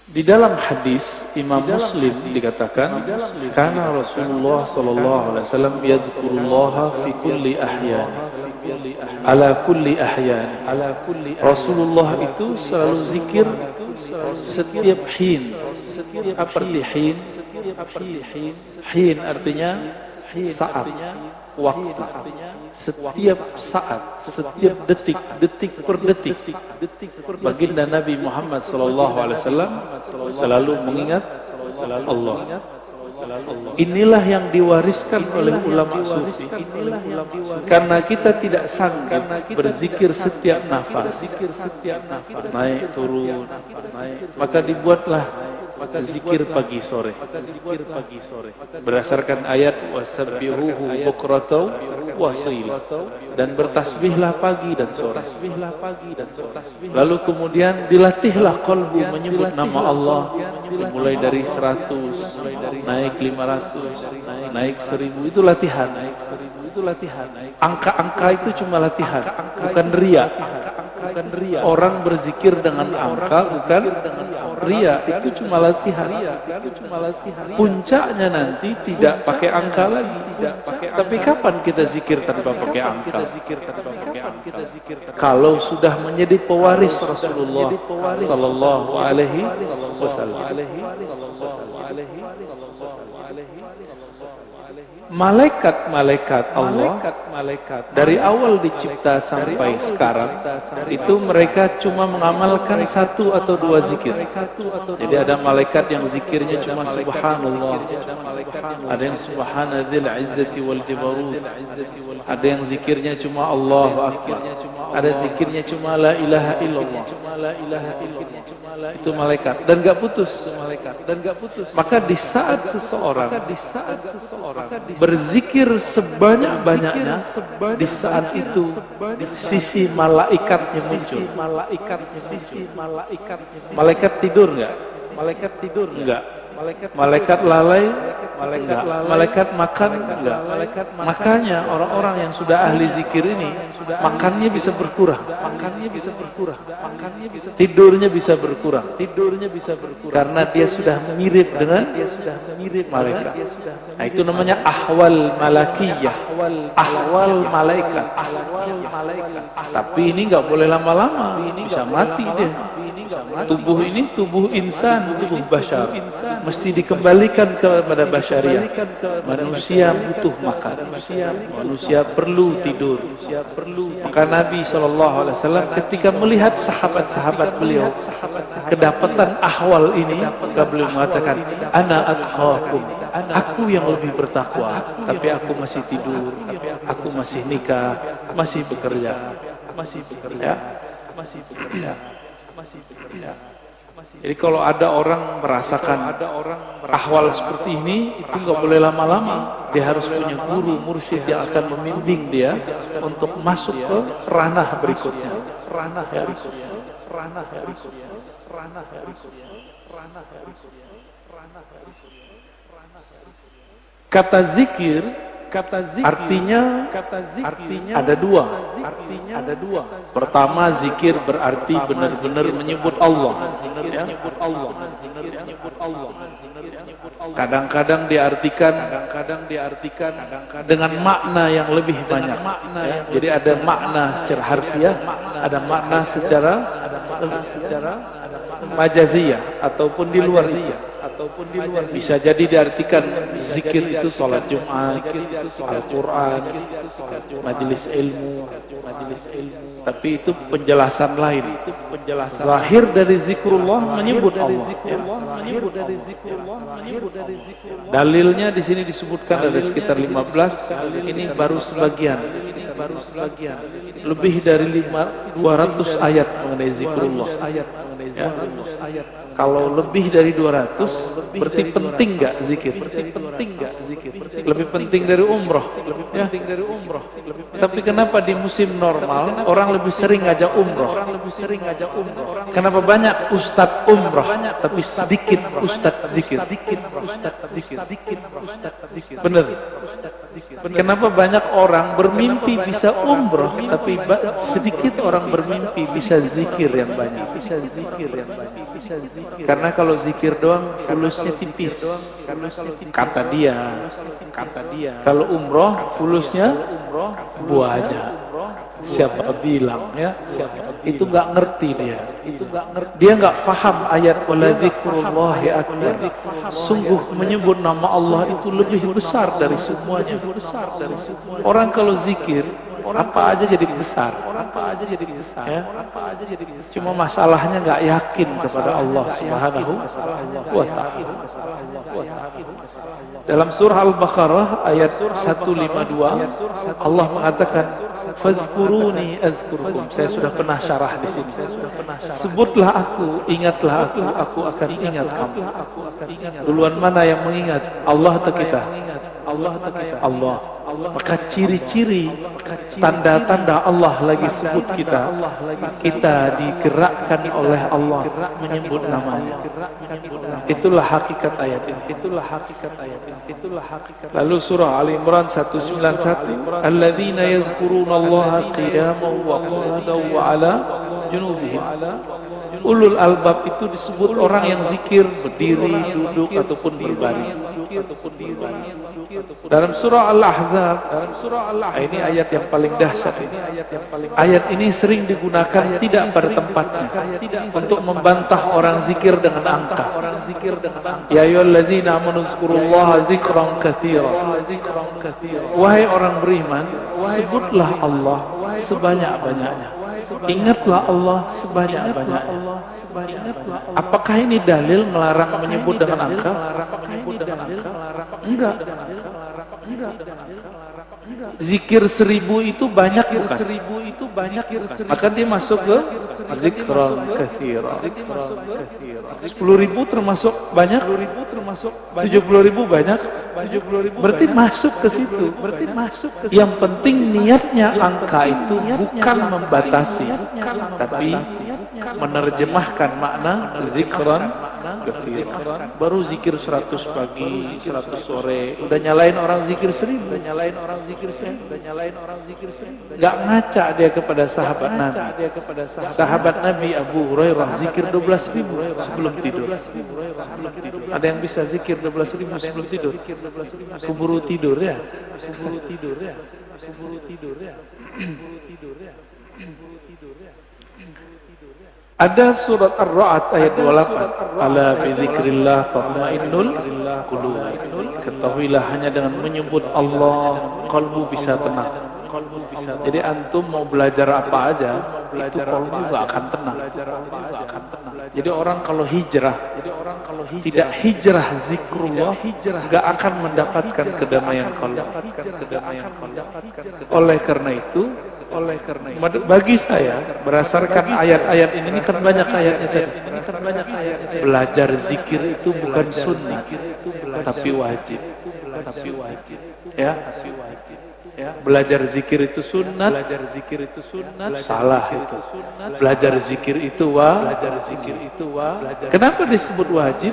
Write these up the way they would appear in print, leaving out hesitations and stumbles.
Di dalam hadis Imam Muslim dikatakan, karena Rasulullah sallallahu alaihi wasallam yadhkurullaha fi kulli ahyan, ala kulli ahyan. Rasulullah itu selalu zikir setiap hin. Apa arti hin? Hin artinya saat, waktu. Setiap saat, setiap detik, detik per detik. Baginda Nabi Muhammad sallallahu alaihi wasallam selalu mengingat Allah. Inilah yang diwariskan oleh ulama sufi. Karena kita tidak sanggup berzikir setiap nafas, naik turun, maka dibuatlah zikir pagi sore. Berdasarkan ayat wasabbihuhu bukratan wa asila, dan bertasbihlah pagi dan sore. Lalu kemudian dilatihlah qalbu menyebut nama Allah, mulai dari 100, naik 500, naik 1000. Itu latihan. Angka-angka itu cuma latihan, bukan ria. Orang berzikir dengan angka bukan ria, itu cuma latihan. Puncaknya nanti tidak pakai angka lagi. Tapi kapan kita zikir tanpa pakai angka? Kalau sudah menjadi pewaris Rasulullah sallallahu alaihi wasallam. Malaikat-malaikat Allah dari awal dicipta sampai sekarang itu mereka cuma mengamalkan 1 atau 2 zikir. Jadi ada malaikat yang zikirnya cuma subhanallah, ada yang subhanadzil izzati wal jabarut, ada yang zikirnya cuma Allahu akbar, ada zikirnya cuma la ilaha illallah. Itu malaikat dan enggak putus. Maka di saat seseorang berzikir sebanyak-banyaknya, di saat itu sisi malaikatnya muncul. Malaikat tidur enggak? Enggak. Malaikat lalai? Enggak. Malaikat makan? Enggak. Makanya orang-orang yang sudah ahli zikir ini makannya bisa berkurang. Tidurnya bisa berkurang. Karena dia sudah mirip dengan malaikat. Nah, itu namanya ahwal malakiyah, ahwal malaikat. Tapi ini enggak boleh lama-lama, bisa mati dia. Tubuh ini tubuh insan, tubuh bashar, mesti dikembalikan kepada basyariah. Manusia butuh makan, manusia perlu tidur. Maka Nabi SAW ketika melihat sahabat-sahabat beliau kedapatan ahwal ini, maka beliau mengatakan, ana atqakum, aku yang lebih bertakwa, tapi aku masih tidur, aku masih nikah, masih bekerja. Jadi kalau ada orang merasakan ahwal seperti ini, itu nggak boleh lama-lama. Dia harus punya guru, mursyid yang akan membimbing dia untuk masuk ke ranah berikutnya. Kata zikir artinya ada dua. Pertama, zikir berarti benar-benar menyebut Allah. Kadang-kadang diartikan dengan makna yang lebih banyak. Jadi ada makna secara harfiah, ada makna secara majaziyah ataupun di luar itu. Bisa jadi diartikan zikir itu salat Jumat, Al-Quran, majelis ilmu. Tapi itu penjelasan lain. Zahir dari zikrullah menyebut Allah. Dalilnya di sini disebutkan ada sekitar 15. Ini baru sebagian. Lebih dari 200 ayat mengenai zikrullah. Ya. Kalau lebih dari 200, berarti penting nggak zikir? Lebih penting dari umroh. Ya. Tapi kenapa di musim normal orang lebih sering ngajak umroh? Kenapa banyak ustadz umroh, tapi sedikit ustadz zikir? Benar. Kenapa banyak orang bermimpi bisa umroh, tapi sedikit orang bermimpi bisa zikir yang banyak? Karena kalau zikir doang fulusnya tipis. Kata dia. Kalau umroh fulusnya buahnya. Siapa bilang ya? Itu nggak ngerti dia. Dia nggak paham ayat wala dzikrullahi akbar. Sungguh menyebut nama Allah itu lebih besar dari semuanya. Orang kalau zikir apa aja jadi besar. Ya? Cuma masalahnya nggak yakin kepada Allah Subhanahu wa Ta'ala. Dalam surah Al-Baqarah ayat 152 Allah mengatakan fazkuruni azkurkum. Saya sudah pernah syarah di sini. Sebutlah aku, ingatlah aku akan ingat kamu. Duluan mana yang mengingat? Allah atau kita? Allah. Maka ciri-ciri tanda-tanda Allah lagi sebut kita digerakkan oleh Allah menyebut namanya. Itulah hakikat ayat ini. Lalu surah Ali Imran 191 alladzina yazkurunallaha qiyaman wa qu'udan wa 'ala junubihim. Ulul albab itu disebut orang yang zikir berdiri, duduk ataupun berbaring. Dalam surah Al-Ahzab, ini ayat yang paling dahsyat ini. Ayat ini sering digunakan tidak pada tempatnya untuk membantah orang zikir dengan angka. Ya ayyuhallazina amanu dzkurullaha dzikran katsira. Wahai orang beriman, sebutlah Allah sebanyak-banyaknya. Ingatlah Allah sebanyak-banyaknya. Apakah ini dalil melarang menyebut dengan angka? Enggak. Zikir 1000 itu banyak bukan? Maka dia masuk ke zikran katsira. 10.000 termasuk banyak? 70.000 banyak? Berarti masuk ke situ. Yang penting niatnya angka itu bukan membatasi, tapi menerjemahkan makna zikran katsira. Baru zikir 100 pagi, 100 sore, udah nyalain orang zikir 1000. Gak ngaca dia kepada sahabat Nabi. Sahabat Nabi Abu Hurairah zikir 12.000 sebelum tidur. Ada yang bisa zikir 12.000 sebelum tidur? Keburu tidur ya. Ada surat Ar-Ra'd ayat 28. Ala bi dzikrillah tatma'innul qulub. Ketahuilah hanya dengan menyebut Allah kalbu bisa tenang. Jadi antum mau belajar apa aja, itu kalbu juga akan tenang. Jadi orang kalau hijrah, tidak hijrah zikrullah, enggak akan mendapatkan kedamaian kalbu. Oleh karena itu, bagi saya berdasarkan ayat-ayat ini kan banyak ayatnya tadi. Belajar zikir itu bukan sunnah, tapi wajib. Ya, belajar zikir itu sunnah, salah itu. Belajar zikir itu Kenapa disebut wajib?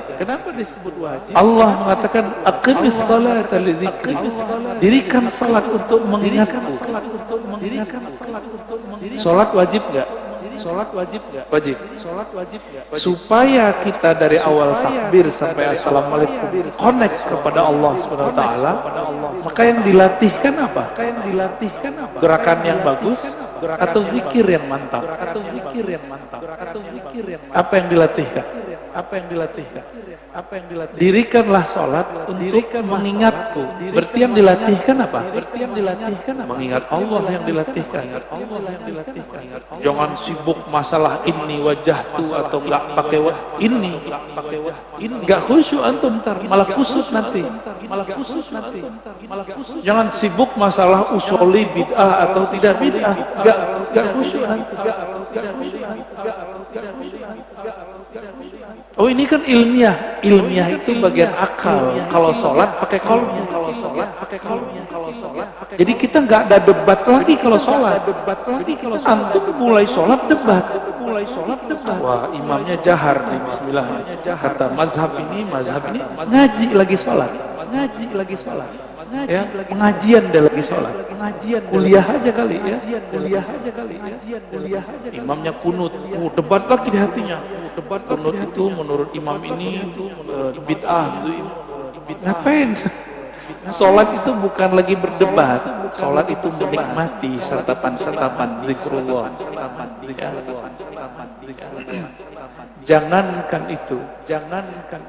Allah mengatakan aqimis salata li dzikri. Dirikan salat untuk mengingatku. Salat wajib enggak? Wajib. Supaya kita dari awal takbir sampai assalamualaikum connect kepada Allah Subhanahu wa taala, maka yang dilatihkan apa? Gerakan yang bagus atau zikir yang mantap? Apa yang dilatihkan? Dirikanlah salat untuk mengingatku. Berarti yang dilatihkan apa? Mengingat Allah yang dilatihkan. Jangan sibuk masalah ini wajahtu atau enggak pakai ini. Enggak khusyuk antum ntar, malah kusut nanti. Jangan sibuk masalah usuli bid'ah atau tidak bid'ah. Enggak khusyuk nanti. Oh ini kan ilmiah. Ilmiah itu bagian akal. Kalau sholat pakai kolbu. Jadi kita nggak ada debat lagi kalau sholat. Antum mulai sholat debat. Wah imamnya jahar nih bismillah. Kata mazhab ini ngaji lagi sholat. Ya, pengajian dia lagi sholat. Kuliah aja kali ya. Imamnya kunut. Debat lagi di hatinya. Kunut itu menurut imam ini bid'ah. Ngapain? Sholat itu bukan lagi berdebat. Sholat itu menikmati santapan-santapan zikrullah. Jangankan itu.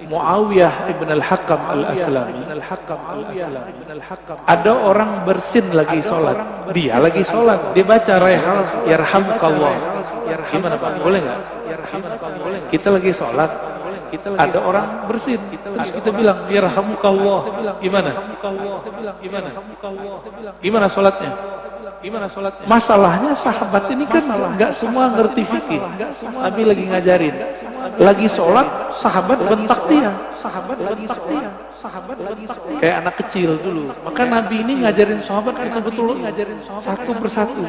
Muawiyah ibn al-Hakam al-Aslami. Ada orang bersin lagi sholat. Dia lagi sholat. Dia baca yarhamukallah. Gimana Pak? Boleh nggak? Kita lagi sholat. Ada orang bersin. Terus kita bilang yarhamukallah. Gimana sholatnya? Masalahnya sahabat ini kan nggak semua ngerti fikih. Nabi lagi ngajarin. Lagi sholat, sahabat bentak dia. Kayak anak kecil dulu. Maka Nabi ini ngajarin sahabat itu betul satu persatu.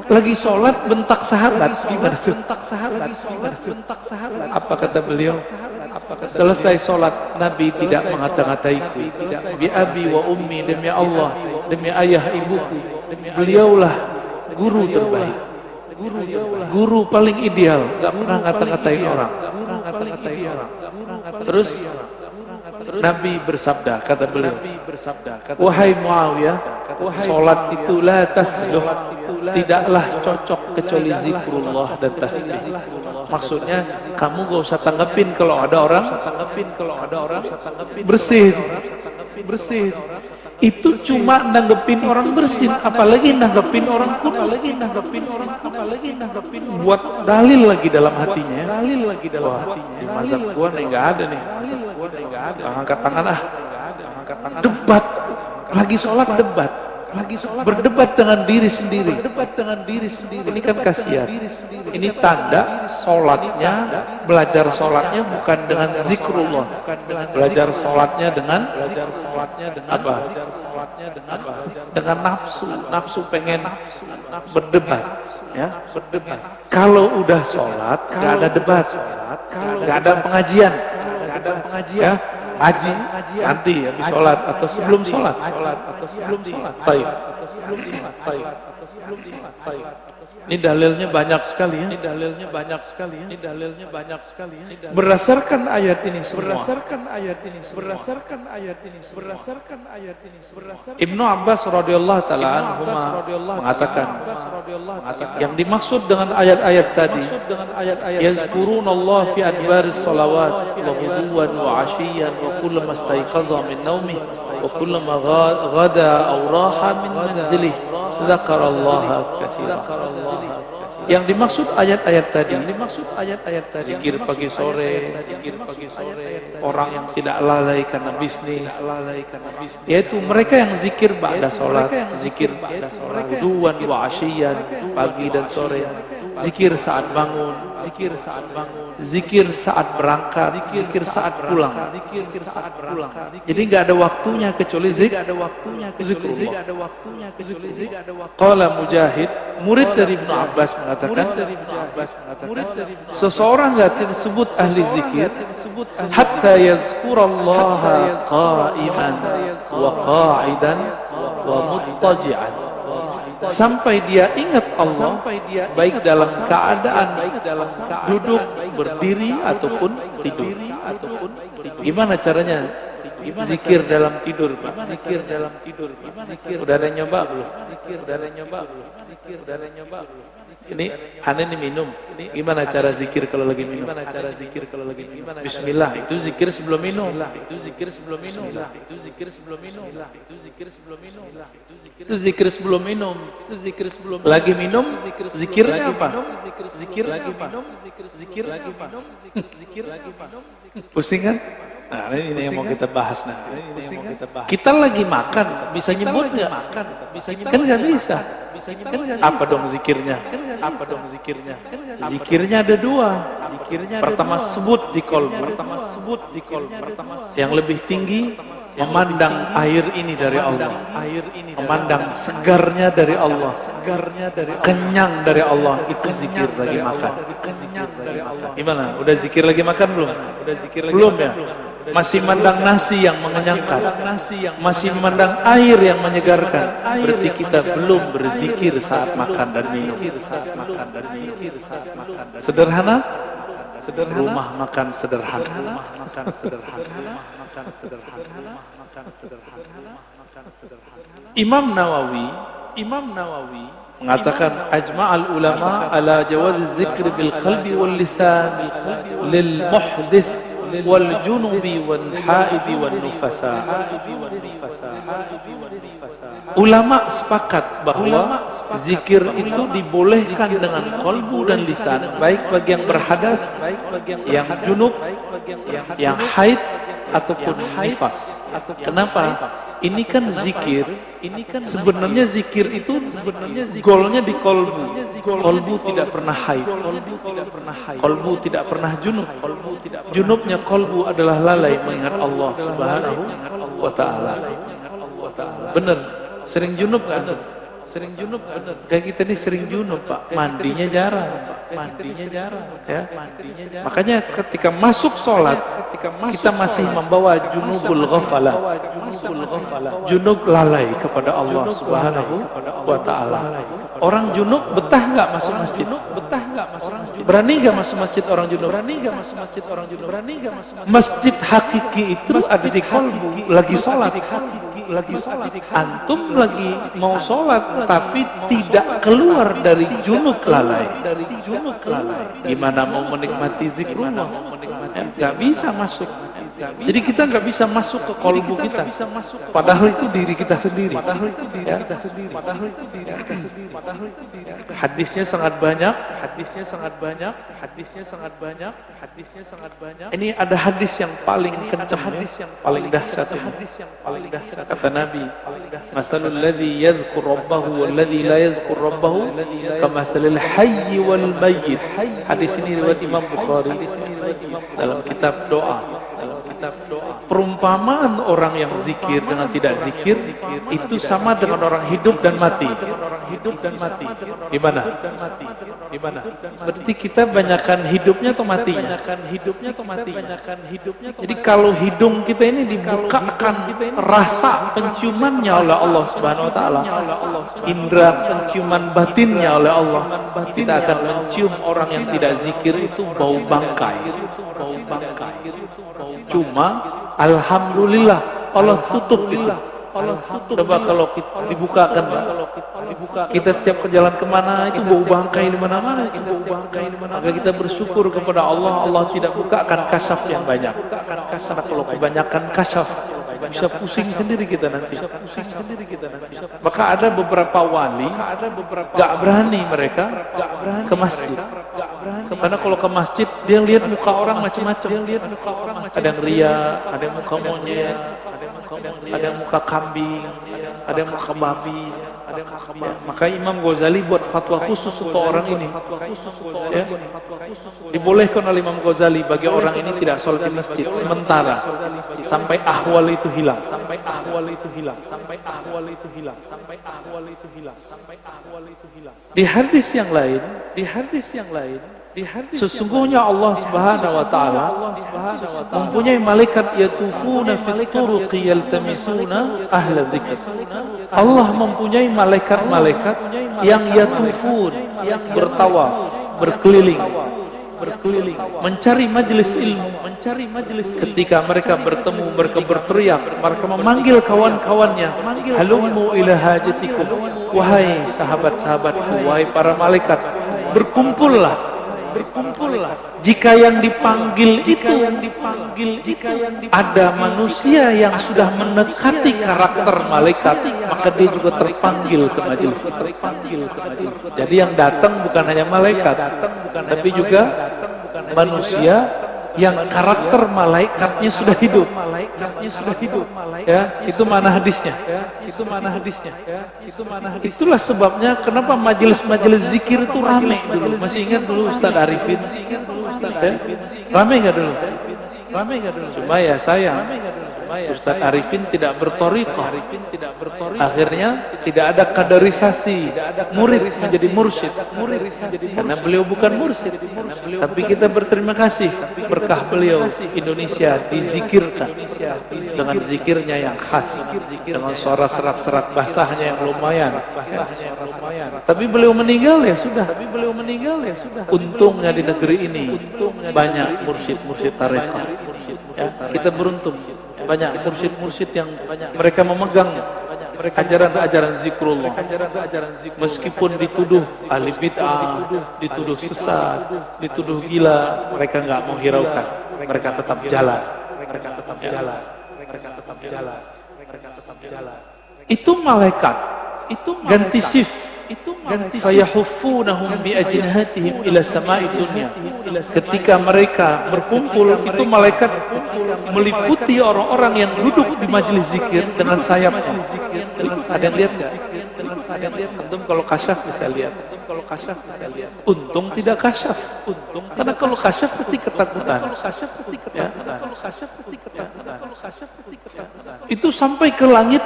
Lagi sholat bentak sahabat. Gimana tuh? Apa kata beliau? Selesai sholat, Nabi tidak mengata-ngata itu. Bi abi wa ummi, demi Allah, demi ayah ibuku. Beliaulah guru terbaik. Guru paling ideal, gak pernah ngata-ngatain orang. Terus Nabi bersabda, kata beliau, wahai Muawiyah, sholat itu la tasluh, tidaklah cocok kecuali zikrullah dan tasbih. Maksudnya kamu gak usah tanggepin kalau ada orang bersin. Itu cuma nanggepin orang bersin, apalagi nanggepin orang kunut, buat dalil lagi dalam hatinya. Wah, di mazhab gua nih nggak ada nih. Angkat tangan ah. Debat, lagi sholat debat. Berdebat dengan diri sendiri. Ini kan kasihan. Ini tanda sholatnya, belajar sholatnya bukan dengan zikrullah. Belajar sholatnya dengan apa? Dengan nafsu pengen berdebat. Ya, kalau udah sholat, nggak ada debat, nggak ada pengajian. Ya, ngaji nanti habis sholat atau sebelum sholat. Baik. Ini dalilnya banyak sekali ya. Berdasarkan ayat ini semua. Ibnu Abbas radhiyallahu taala anhuma mengatakan yang dimaksud dengan ayat-ayat tadi, yazkurunallah fi adbaris salawat wa ghuduwan wa ashiyan wa kullama istayqadha min naumihi wa kullama ghada aw raha min manzilihi dzakarallaha katsiran. Yang dimaksud ayat-ayat tadi, zikir pagi sore, orang yang tidak lalai karena bisnis, yaitu mereka yang zikir ba'da sholat, wuduan wa asyian, pagi dan sore, zikir saat bangun, zikir saat berangkat, zikir saat pulang. Jadi nggak ada waktunya kecuali zikrullah. Qala Mujahid, murid dari Ibnu Abbas mengatakan, seseorang nggak disebut ahli zikir hatta yazkurallaha qa'iman wa qa'idan wa muttaji'an, sampai dia ingat Allah baik dalam keadaan duduk, berdiri ataupun tidur. Gimana caranya zikir dalam tidur, Pak? Udah ada nyoba belum? Ini aneh nih minum. Gimana cara zikir kalau lagi minum? Bismillah, itu zikir sebelum minum. Lagi minum, zikirnya apa? Pusing kan? Nah, ini yang mau kita bahas nanti. Kita lagi makan, bisa nyebut nggak? Kan nggak bisa. Apa dong zikirnya? Zikirnya ada dua. Pertama sebut di kolbu. Yang lebih tinggi memandang air ini dari Allah, memandang segarnya dari Allah, kenyang dari Allah, itu zikir lagi makan. Gimana? Udah zikir lagi makan belum? Belum ya? masih memandang nasi yang mengenyangkan, masih memandang air yang menyegarkan, berarti kita belum berzikir saat makan dan minum. Sederhana, rumah makan sederhana. Imam Nawawi mengatakan ajma'al ulama ala jawaz zikr bil qalbi wal lisan lil muhdits wal junubi wal haidi wal nufasa. Ulama sepakat bahwa zikir itu dibolehkan dengan kolbu dan lisan, baik bagi yang berhadas, yang junub, yang haid ataupun nifas. Kenapa? Ini kan zikir, sebenarnya zikir itu golnya di kolbu. Kolbu tidak pernah haid, kolbu tidak pernah junub. Junubnya kolbu adalah lalai mengingat Allah Subhanahu wa Ta'ala. Benar, sering junub kan? Sering junub kan? Kayak kita ini sering junub, Pak. Mandinya jarang. Ya. Makanya ketika masuk sholat, kita masih membawa junubul ghafalah. Junub lalai kepada Allah Subhanahu wa Ta'ala. Orang junub betah nggak masuk masjid? Berani nggak masuk masjid orang junub? Masjid hakiki itu ada di kolbu, lagi sholat. Antum lagi mau sholat tapi tidak keluar dari junub lalai. Gimana mau menikmati zikrullah? Nggak bisa masuk. Jadi kita nggak bisa masuk ke kolbu kita. Padahal itu diri kita sendiri. Hadisnya sangat banyak. Ini ada hadis yang paling kencang, paling dahsyat. Kata Nabi, masalul ladzi yadhkur rabbahu wal ladzi la yadhkur rabbahu kamathalil hayy wal mayyit. Hadis ini riwayat Imam Bukhari dalam kitab doa. Perumpamaan orang yang zikir dengan tidak zikir itu sama dengan orang hidup dan mati. Gimana? Berarti kita banyakkan hidupnya atau matinya? Jadi kalau hidung kita ini dibukakan rasa penciumannya oleh Allah Subhanahu wa Ta'ala, indera penciuman batinnya oleh Allah, kita akan mencium orang yang tidak zikir itu bau bangkai. Cuma alhamdulillah Allah tutup itu. Coba kalau kita dibukakan, kita setiap jalan kemana itu bau bangkai di mana-mana. Maka kita bersyukur kepada Allah, Allah tidak bukakan kasaf yang banyak. Karena kalau kebanyakan kasaf bisa pusing sendiri kita nanti. Maka ada beberapa wali gak berani mereka ke masjid. Karena kalau ke masjid dia lihat muka orang macam-macam. Ada yang ria, ada yang muka monyet, ada yang muka kambing, ada yang muka babi. Maka Imam Ghazali buat fatwa khusus untuk orang ini. Ya. Dibolehkan oleh Imam Ghazali bagi orang ini tidak sholat di masjid sementara sampai ahwal itu hilang. Di hadis yang lain, sesungguhnya Allah Subhanahu wa Ta'ala mempunyai malaikat yatufuna fit turuqi yaltamisuna ahla dzikr. Allah mempunyai malaikat-malaikat yang yatufun, yang bertawaf, berkeliling, mencari majelis ilmu. Ketika mereka bertemu, mereka berteriak, mereka memanggil kawan-kawannya, halummu ila hajatikum, wahai sahabat-sahabatku, wahai para malaikat, berkumpullah. Jika yang dipanggil itu ada manusia yang sudah mendekati karakter malaikat, maka dia juga terpanggil ke majelis. Jadi yang datang bukan hanya malaikat, tapi juga manusia yang karakter malaikatnya sudah hidup. Ya, itu mana hadisnya? Itulah sebabnya kenapa majelis-majelis zikir itu ramai dulu. Masih ingat dulu Ustaz Arifin? Ramai enggak dulu? Cuma ya sayang, Ustaz Arifin tidak berthariqah. Akhirnya tidak ada kaderisasi murid menjadi mursyid. Karena beliau bukan mursyid. Tapi kita berterima kasih berkah beliau Indonesia dizikirkan dengan zikirnya yang khas, dengan suara serak-serak basahnya yang lumayan. Tapi beliau meninggal ya sudah. Untungnya di negeri ini banyak mursyid-mursyid tarekat. Ya, kita beruntung banyak mursyid-mursyid yang mereka memegang ajaran-ajaran zikrullah. Meskipun dituduh ahli bid'ah, dituduh sesat, dituduh gila, mereka enggak mau hiraukan. Mereka tetap jalan. Itu malaikat. Ganti shift. Fayahuffunahum bi ajnihatihim ila sama'i dunya. Ketika mereka berkumpul, itu malaikat meliputi orang-orang yang duduk di majelis zikir dengan sayapnya. Ada yang lihat enggak? Antum kalau kasyaf bisa lihat. Untung tidak kasyaf. Karena kalau kasyaf pasti ketakutan. Itu sampai ke langit,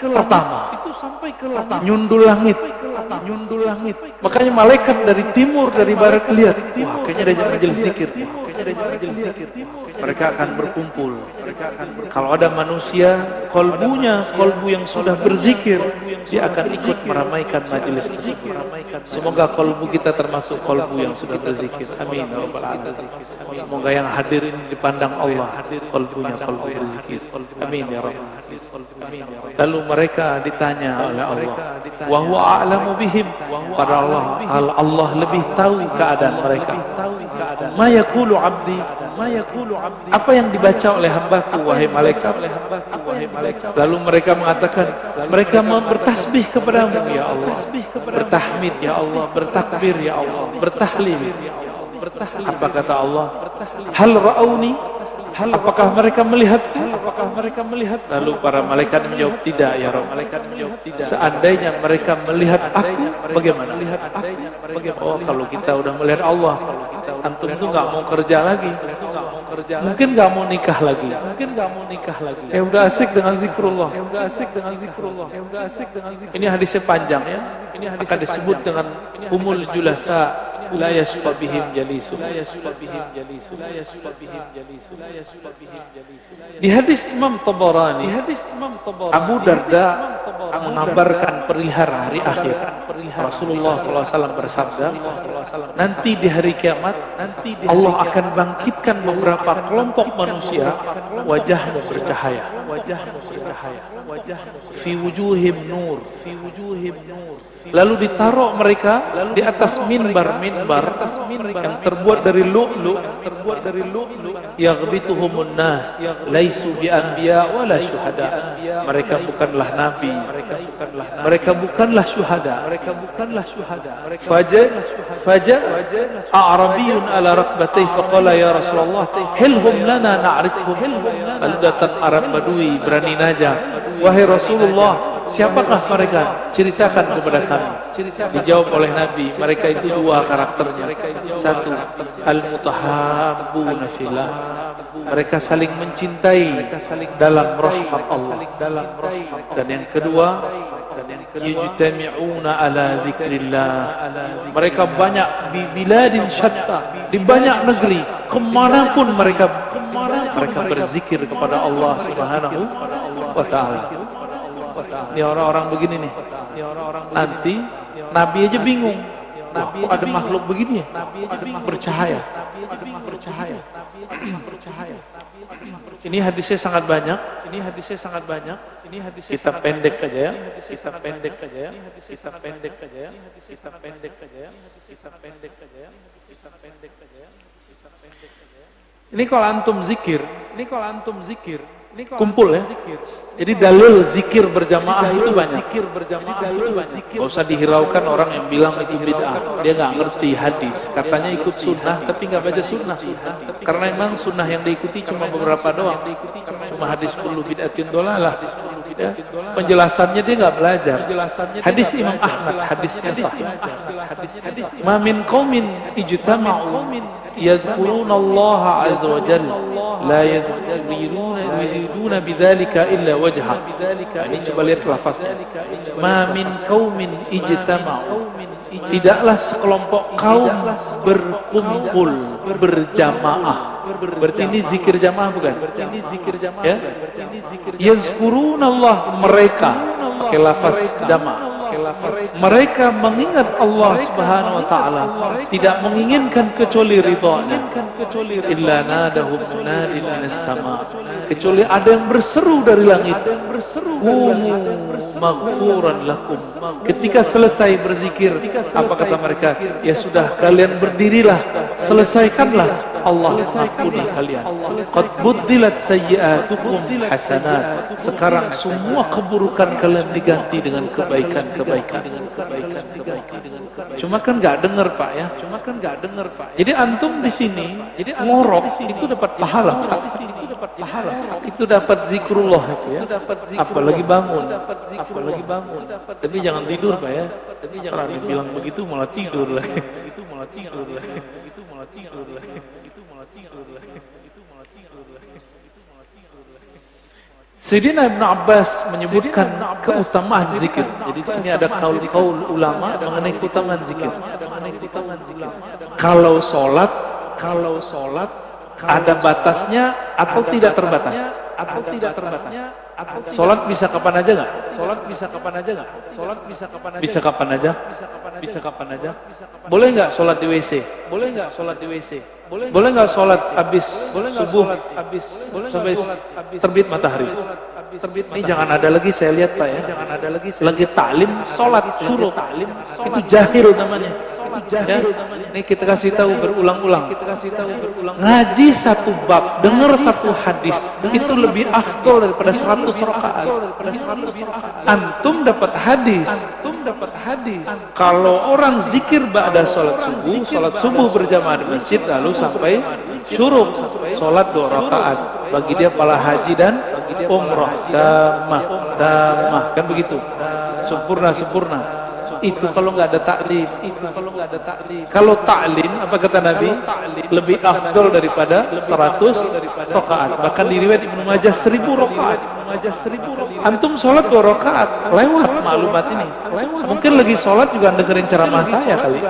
pertama. Nyundul langit. Makanya malaikat dari timur, dari barat lihat. Wah, kayaknya ada majelis zikir. Mereka akan berkumpul. Kalau ada manusia, kolbu yang sudah berzikir, dia akan ikut meramaikan majelis zikir. Semoga kolbu kita termasuk kolbu yang sudah berzikir. Amin. Semoga yang hadir ini dipandang Allah, kolbunya kolbu berzikir. Amin ya Rabbal. Lalu mereka ditanya oleh Allah, wa huwa a'lamu bihim, pada Allah lebih tahu keadaan mereka. Ma yaqulu 'abdi, apa yang dibaca oleh hambaku wahai malaikat? Lalu mereka mengatakan, mereka bertasbih kepadamu ya Allah, bertahmid ya Allah, bertakbir ya Allah, bertahlil. Apa kata Allah? Hal ra'auni, apakah mereka melihatku? Lalu para malaikat menjawab, tidak ya Rabb. Seandainya mereka melihat aku, bagaimana? Oh, kalau kita udah melihat Allah, antum tuh nggak mau kerja lagi, mungkin nggak mau nikah lagi. Ya udah asik dengan zikrullah. Ini hadisnya panjang ya. Ini akan disebut dengan umul julasa. La yasfa bihim jalisu. Di hadis Imam Tabarani, Abu Darda mengabarkan perihal hari akhir. Rasulullah SAW bersabda, nanti di hari kiamat, Allah akan bangkitkan beberapa kelompok manusia, wajahnya bercahaya. Fi wujuhim nur. Lalu ditaruh mereka di atas minbar yang terbuat dari lu'lu', yaghbituhumun nas, laisu bi anbiya wala syuhada. Mereka bukanlah nabi, mereka bukanlah syuhada. Faja a'rabiyun ala rakbatayhi faqala ya Rasulullah hilhum lana na'rifhum. Lalu datang Arab Badui berani najah, wahai Rasulullah, siapakah mereka? Ceritakan kepada kami. Dijawab oleh Nabi, mereka itu dua karakternya. Satu, al-mutahabbuna fillah. Mereka saling mencintai dalam rahmat Allah. Dan yang kedua, yujtami'una ala zikrillah. Mereka banyak di biladin syatta, di banyak negeri, kemanapun mereka berzikir kepada Allah Subhanahu wa ta'ala. Ini orang-orang begini nih. Nanti Nabi aja bingung. Kok ada makhluk begini ya? Bercahaya. Ini hadisnya sangat banyak. Kita pendek aja ya. Ini kalau antum zikir, kumpul ya. Jadi dalil zikir berjamaah itu banyak. Gak usah dihiraukan orang yang bilang itu bid'ah. Dia nggak ngerti hadis. Katanya ikut sunnah, tapi nggak baca sunnah. Karena memang sunnah yang diikuti cuma beberapa doang. Cuma hadis kullu bid'atin dolalah. Ya. Penjelasannya dia nggak belajar. Hadis Imam Ahmad, hadisnya sahih. Ma min qaumin ijtama'u yadhkuruna Allah azza wa jalla la yadhkuruna yuriduna bidzalika illa wajha. Ini coba lihat lafaznya. Ma min qaumin ijtama'u, tidaklah sekelompok kaum berkumpul berjamaah. Berarti ini zikir jamaah bukan? Ini zikir jamaah. Ya? Yazkurunallah, mereka pakai lafaz jamaah. Mereka mengingat Allah Subhanahu wa taala, tidak menginginkan kecuali ridha-Nya. Illa nadahum munadin minas sama, kecuali ada yang berseru dari langit, maghfuran lakum. Ketika selesai berzikir, apa kata mereka? Ya sudah, kalian berdirilah, selesaikanlah, Allah mengampuni kalian. Qad buddilat sayyi'atukum hasanat. Sekarang semua keburukan kalian diganti dengan kebaikan-kebaikan. Cuma kan nggak dengar Pak ya. Jadi antum di sini, ngorok itu dapat pahala Pak. Itu dapat zikrullah itu ya. Apalagi bangun. Tapi jangan tidur Pak ya. Jangan bilang begitu malah tidur lah. Sayyidina Ibn Abbas menyebutkan keutamaan zikir. Jadi di sini ada kaul ulama mengenai keutamaan zikir. Kalau sholat ada batasnya atau tidak terbatas? Sholat bisa kapan aja nggak? Bisa kapan aja? Boleh nggak sholat di WC? Boleh nggak sholat habis subuh sampai terbit matahari? Ini jangan ada lagi, saya lihat Pak ya. Lagi taklim sholat suruh. Itu jahil namanya. Ya, ini kita kasih tahu berulang-ulang. Ngaji satu bab, dengar satu hadis, itu lebih afdol daripada 100 rakaat. Antum dapat hadis. Kalau orang zikir ba'da sholat subuh berjamaah di masjid, lalu sampai syuruk, sholat 2 rakaat, bagi dia pahala haji dan umrah damah, kan begitu, sempurna. Itu kalau nggak ada taklim. Kalau taklim, apa kata Nabi? Lebih afdol daripada 100 rakaat. Bahkan di riwayat Ibnu Majah 1000 rakaat. Antum sholat 2 rakaat, lewat maklumat ini. Mungkin lagi sholat juga dengerin ceramah saya kali.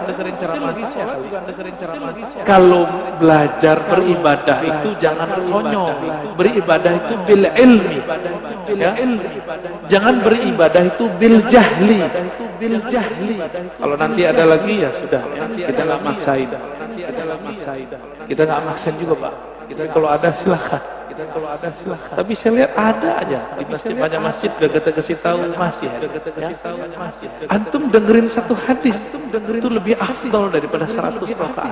Kalau belajar beribadah itu jangan konyol. Beribadah itu bil ilmi. Ya? Jangan beribadah itu bil jahli. Kalau nanti ada lagi ya sudah, kita nggak maksain. Kita nggak maksain juga Pak. Kalau ada silakan. Tapi saya lihat ada aja di masjid, banyak masjid udah kita kasih tahu masih ada. Antum dengerin satu hadis, itu lebih afdal daripada 100 rakaat.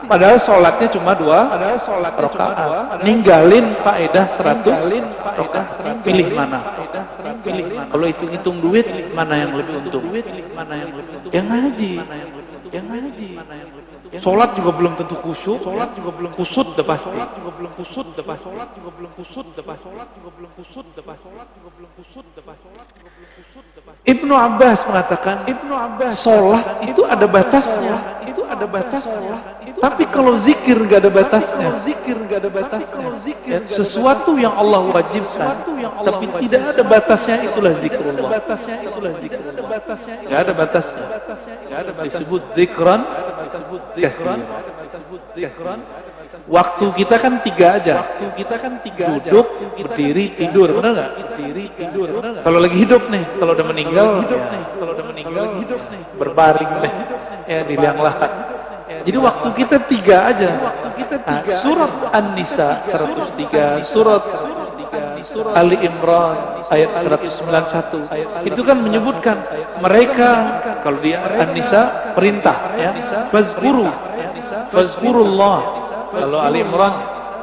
Padahal sholatnya cuma 2 rakaat. Ninggalin faedah 100 rakaat. Pilih mana? Kalau hitung-hitung duit, mana yang lebih untung? Yang ngaji. Sholat juga belum tentu khusyuk. Kusut udah pasti. Ibnu Abbas mengatakan, sholat itu ada batasnya. Tapi kalau zikir nggak ada batasnya. Ya, sesuatu yang Allah wajibkan, tapi tidak ada batasnya, itulah zikrullah. Nggak ada batasnya. Disebut zikran. Waktu kita kan 3 aja. Duduk, berdiri, tidur, benar nggak? Kalau lagi hidup nih, kalau udah meninggal, berbaring nih, ya di liang lahat. Jadi waktu kita 3 aja. Surat An-Nisa 103, surat Ali Imran ayat 191. Itu kan menyebutkan mereka, kalau di An-Nisa perintah ya, fazkurullah. Kalau Ali Imran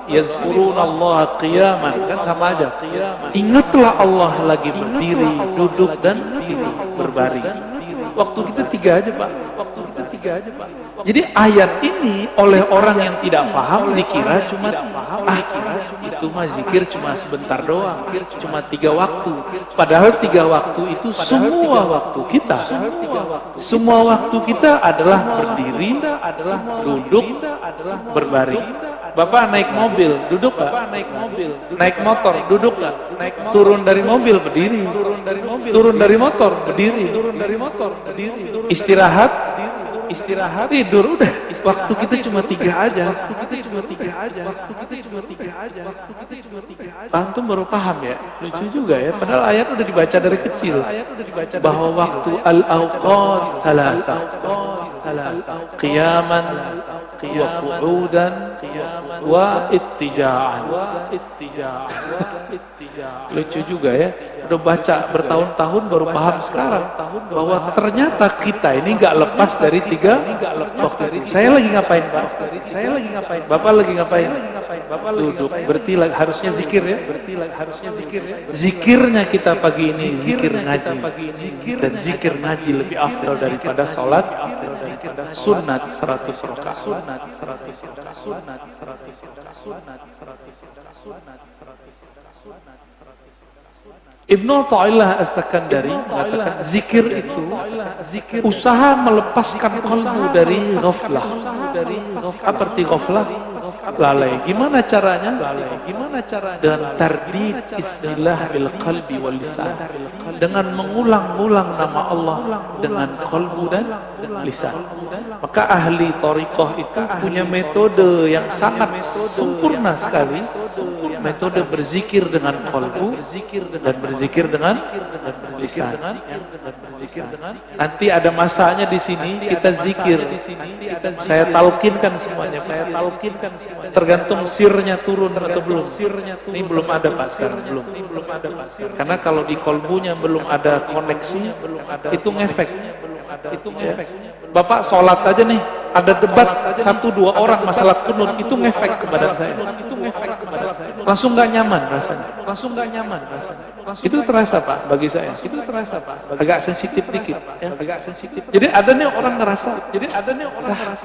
yazkurunallaha qiyaman, kan sama aja. Ingatlah Allah lagi berdiri, duduk dan berbaring. Waktu kita 3 aja Pak. Jadi ayat ini oleh orang yang tidak paham dikira cuma itu mah zikir cuma sebentar doang, cuma 3 waktu. Padahal 3 waktu itu semua waktu kita. Semua waktu kita adalah berdiri, duduk, berbaring. Bapak naik mobil, duduk nggak? Bapak naik mobil, naik motor, duduk nggak? Naik motor. Turun dari mobil, berdiri. Turun dari mobil, turun dari motor, berdiri. Turun dari motor, berdiri. Istirahat, istirahat, tidur udah. Waktu kita cuma 3 aja. Waktu kita cuma 3 aja. Waktu kita cuma 3 aja. Waktu kita cuma 3 aja. Antum baru paham ya? Lucu juga ya. Padahal ayat udah dibaca dari kecil. Bahwa waktu al-awqat thalatha. Qiyaman wa qu'udan wa ittija'an. Lucu juga ya. Udah baca bertahun-tahun baru paham sekarang bahwa ternyata kita ini nggak lepas dari 3 waktu itu. Saya lagi ngapain, Pak? Saya lagi ngapain? Bapak lagi ngapain? Bapak duduk. Berarti harusnya zikir ya. Harusnya zikir ya. Zikirnya kita pagi ini zikir ngaji. Dan zikir ngaji lebih afdal daripada sholat sunat 100 rakaat. Sunat 100 rakaat. Sunat 100 rakaat. Sunat 100 rakaat. Sunat 100 rakaat. Ibnu Athaillah As-Sakandari mengatakan zikir itu usaha melepaskan qalbu dari ghaflah. Apa arti ghaflah? Lalai. Gimana caranya? Dengan tardid istillah bil qalbi wal lisan. Dengan mengulang-ulang nama Allah dengan qalbu dan lisan. Maka ahli thariqah itu punya metode yang sangat sempurna sekali. Metode berzikir dengan qalbu dan berzikir dengan lisan. Nanti ada masanya di sini kita zikir. Saya talqinkan semuanya. Tergantung sirnya turun atau belum. Ini belum ada Pak sekarang, belum. Karena kalau di kolbunya belum ada koneksi, itu ngefek. Bapak sholat aja nih, ada debat 1-2 orang masalah kunut, itu ngefek ke badan saya. Langsung nggak nyaman rasanya. Itu terasa Pak bagi saya. Agak sensitif dikit. Ya. Jadi ada nih orang ngerasa.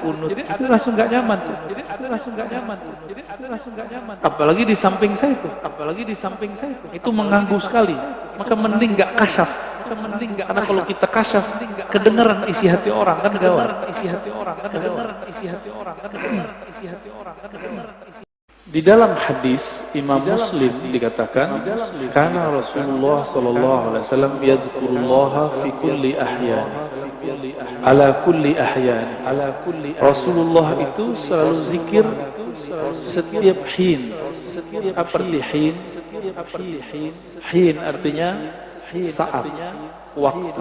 Kunut. Itu langsung nggak nyaman. Apalagi di samping saya itu. Itu mengganggu sekali. Maka mending nggak kasyaf. Karena kalau kita kasyaf, kedengaran isi hati orang kan gawat. Di dalam hadis Imam Muslim dikatakan, karena Rasulullah sallallahu alaihi wasallam yadhkurullaha fi kulli ahyan, ala kulli ahyan. Rasulullah itu selalu zikir setiap hin. Apa arti hin? Hin artinya saat, waktu,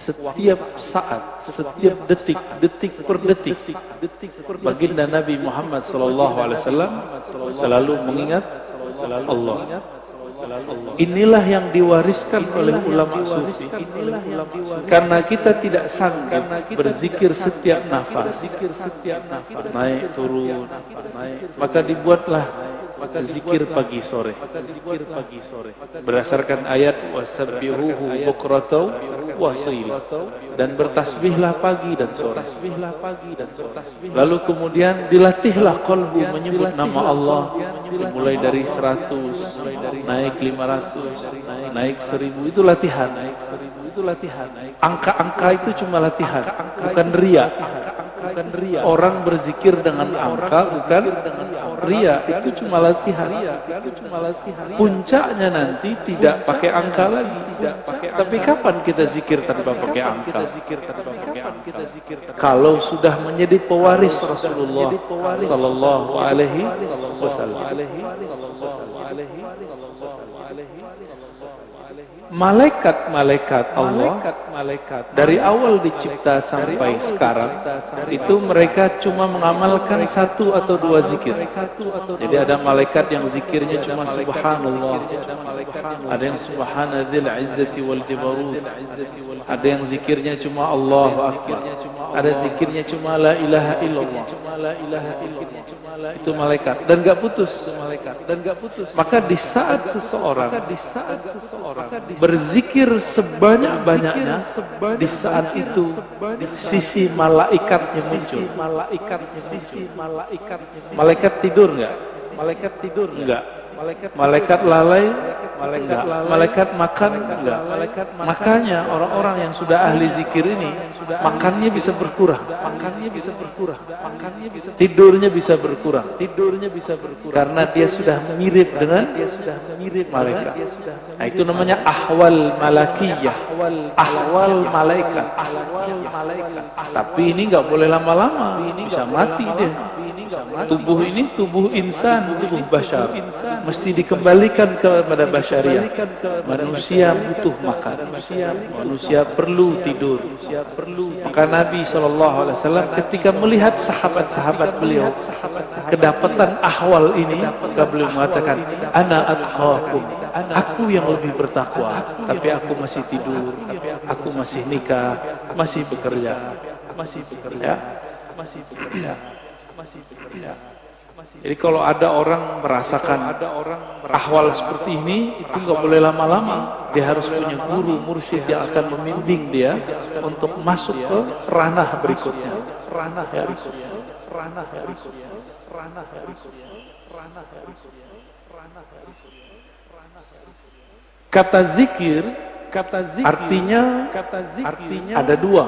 setiap saat, setiap detik per detik. Baginda Nabi Muhammad SAW selalu mengingat Allah. Inilah yang diwariskan oleh ulama sufi. Karena kita tidak sanggup berzikir setiap nafas, naik turun, maka dibuatlah zikir pagi sore. Berdasarkan ayat wasabbihuhu bukratan wa asila, dan bertasbihlah pagi dan sore. Lalu kemudian dilatihlah qalbu menyebut nama Allah, mulai dari 100, naik 500, naik 1000. Itu latihan. Angka-angka itu cuma latihan, bukan ria. Orang berzikir dengan angka bukan ria, itu cuma latihan. Puncaknya nanti tidak pakai angka lagi. Tapi kapan kita zikir tanpa pakai angka? Kalau sudah menjadi pewaris Rasulullah sallallahu alaihi wasallam. Malaikat Allah dari awal dicipta sampai sekarang itu mereka cuma mengamalkan 1 atau 2 zikir. Jadi ada malaikat yang zikirnya cuma subhanallah, ada yang subhanadzil izzati wal jabarut, ada yang zikirnya cuma Allahu akbar, ada zikirnya cuma la ilaha illallah. Itu malaikat dan enggak putus. Maka di saat seseorang berzikir sebanyak-banyaknya, di saat itu sisi malaikatnya muncul. Malaikat tidur enggak? Enggak. Malaikat lalai, malaikat makan enggak. Makanya orang-orang yang sudah ahli zikir ini makannya bisa berkurang, tidurnya bisa berkurang, karena dia sudah mirip dengan malaikat. Nah, itu namanya ahwal malakiyah, ahwal malaikat. Tapi ini nggak boleh lama-lama, bisa mati dia. Tubuh ini tubuh insan, tubuh bashar, mesti dikembalikan kepada basyariah. Manusia butuh makan, manusia perlu tidur. Maka Nabi SAW ketika melihat sahabat-sahabat beliau kedapatan ahwal ini, maka beliau mengatakan, ana atqakum, aku yang lebih bertakwa, tapi aku masih tidur, aku masih nikah, masih bekerja. Jadi kalau ada orang merasakan ahwal seperti ini, itu nggak boleh lama-lama. Dia harus punya guru, mursyid yang akan membimbing dia untuk masuk ke ranah berikutnya. Kata zikir artinya ada dua.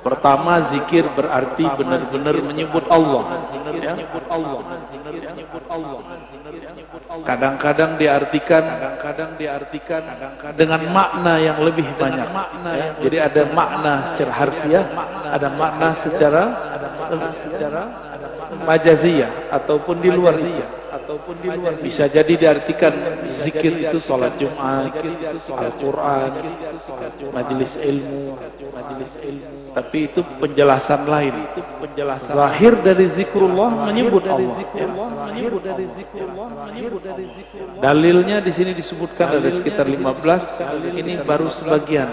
Pertama, zikir berarti benar-benar menyebut Allah. Kadang-kadang diartikan dengan makna yang lebih banyak. Jadi ada makna secara harfiah, ada makna secara majaziyah ataupun di luar zikir. Bisa jadi diartikan zikir itu salat Jumat, Al-Quran, majelis ilmu. Tapi itu penjelasan lain. Zahir dari zikrullah menyebut Allah. Dalilnya di sini disebutkan ada sekitar 15. Ini baru sebagian.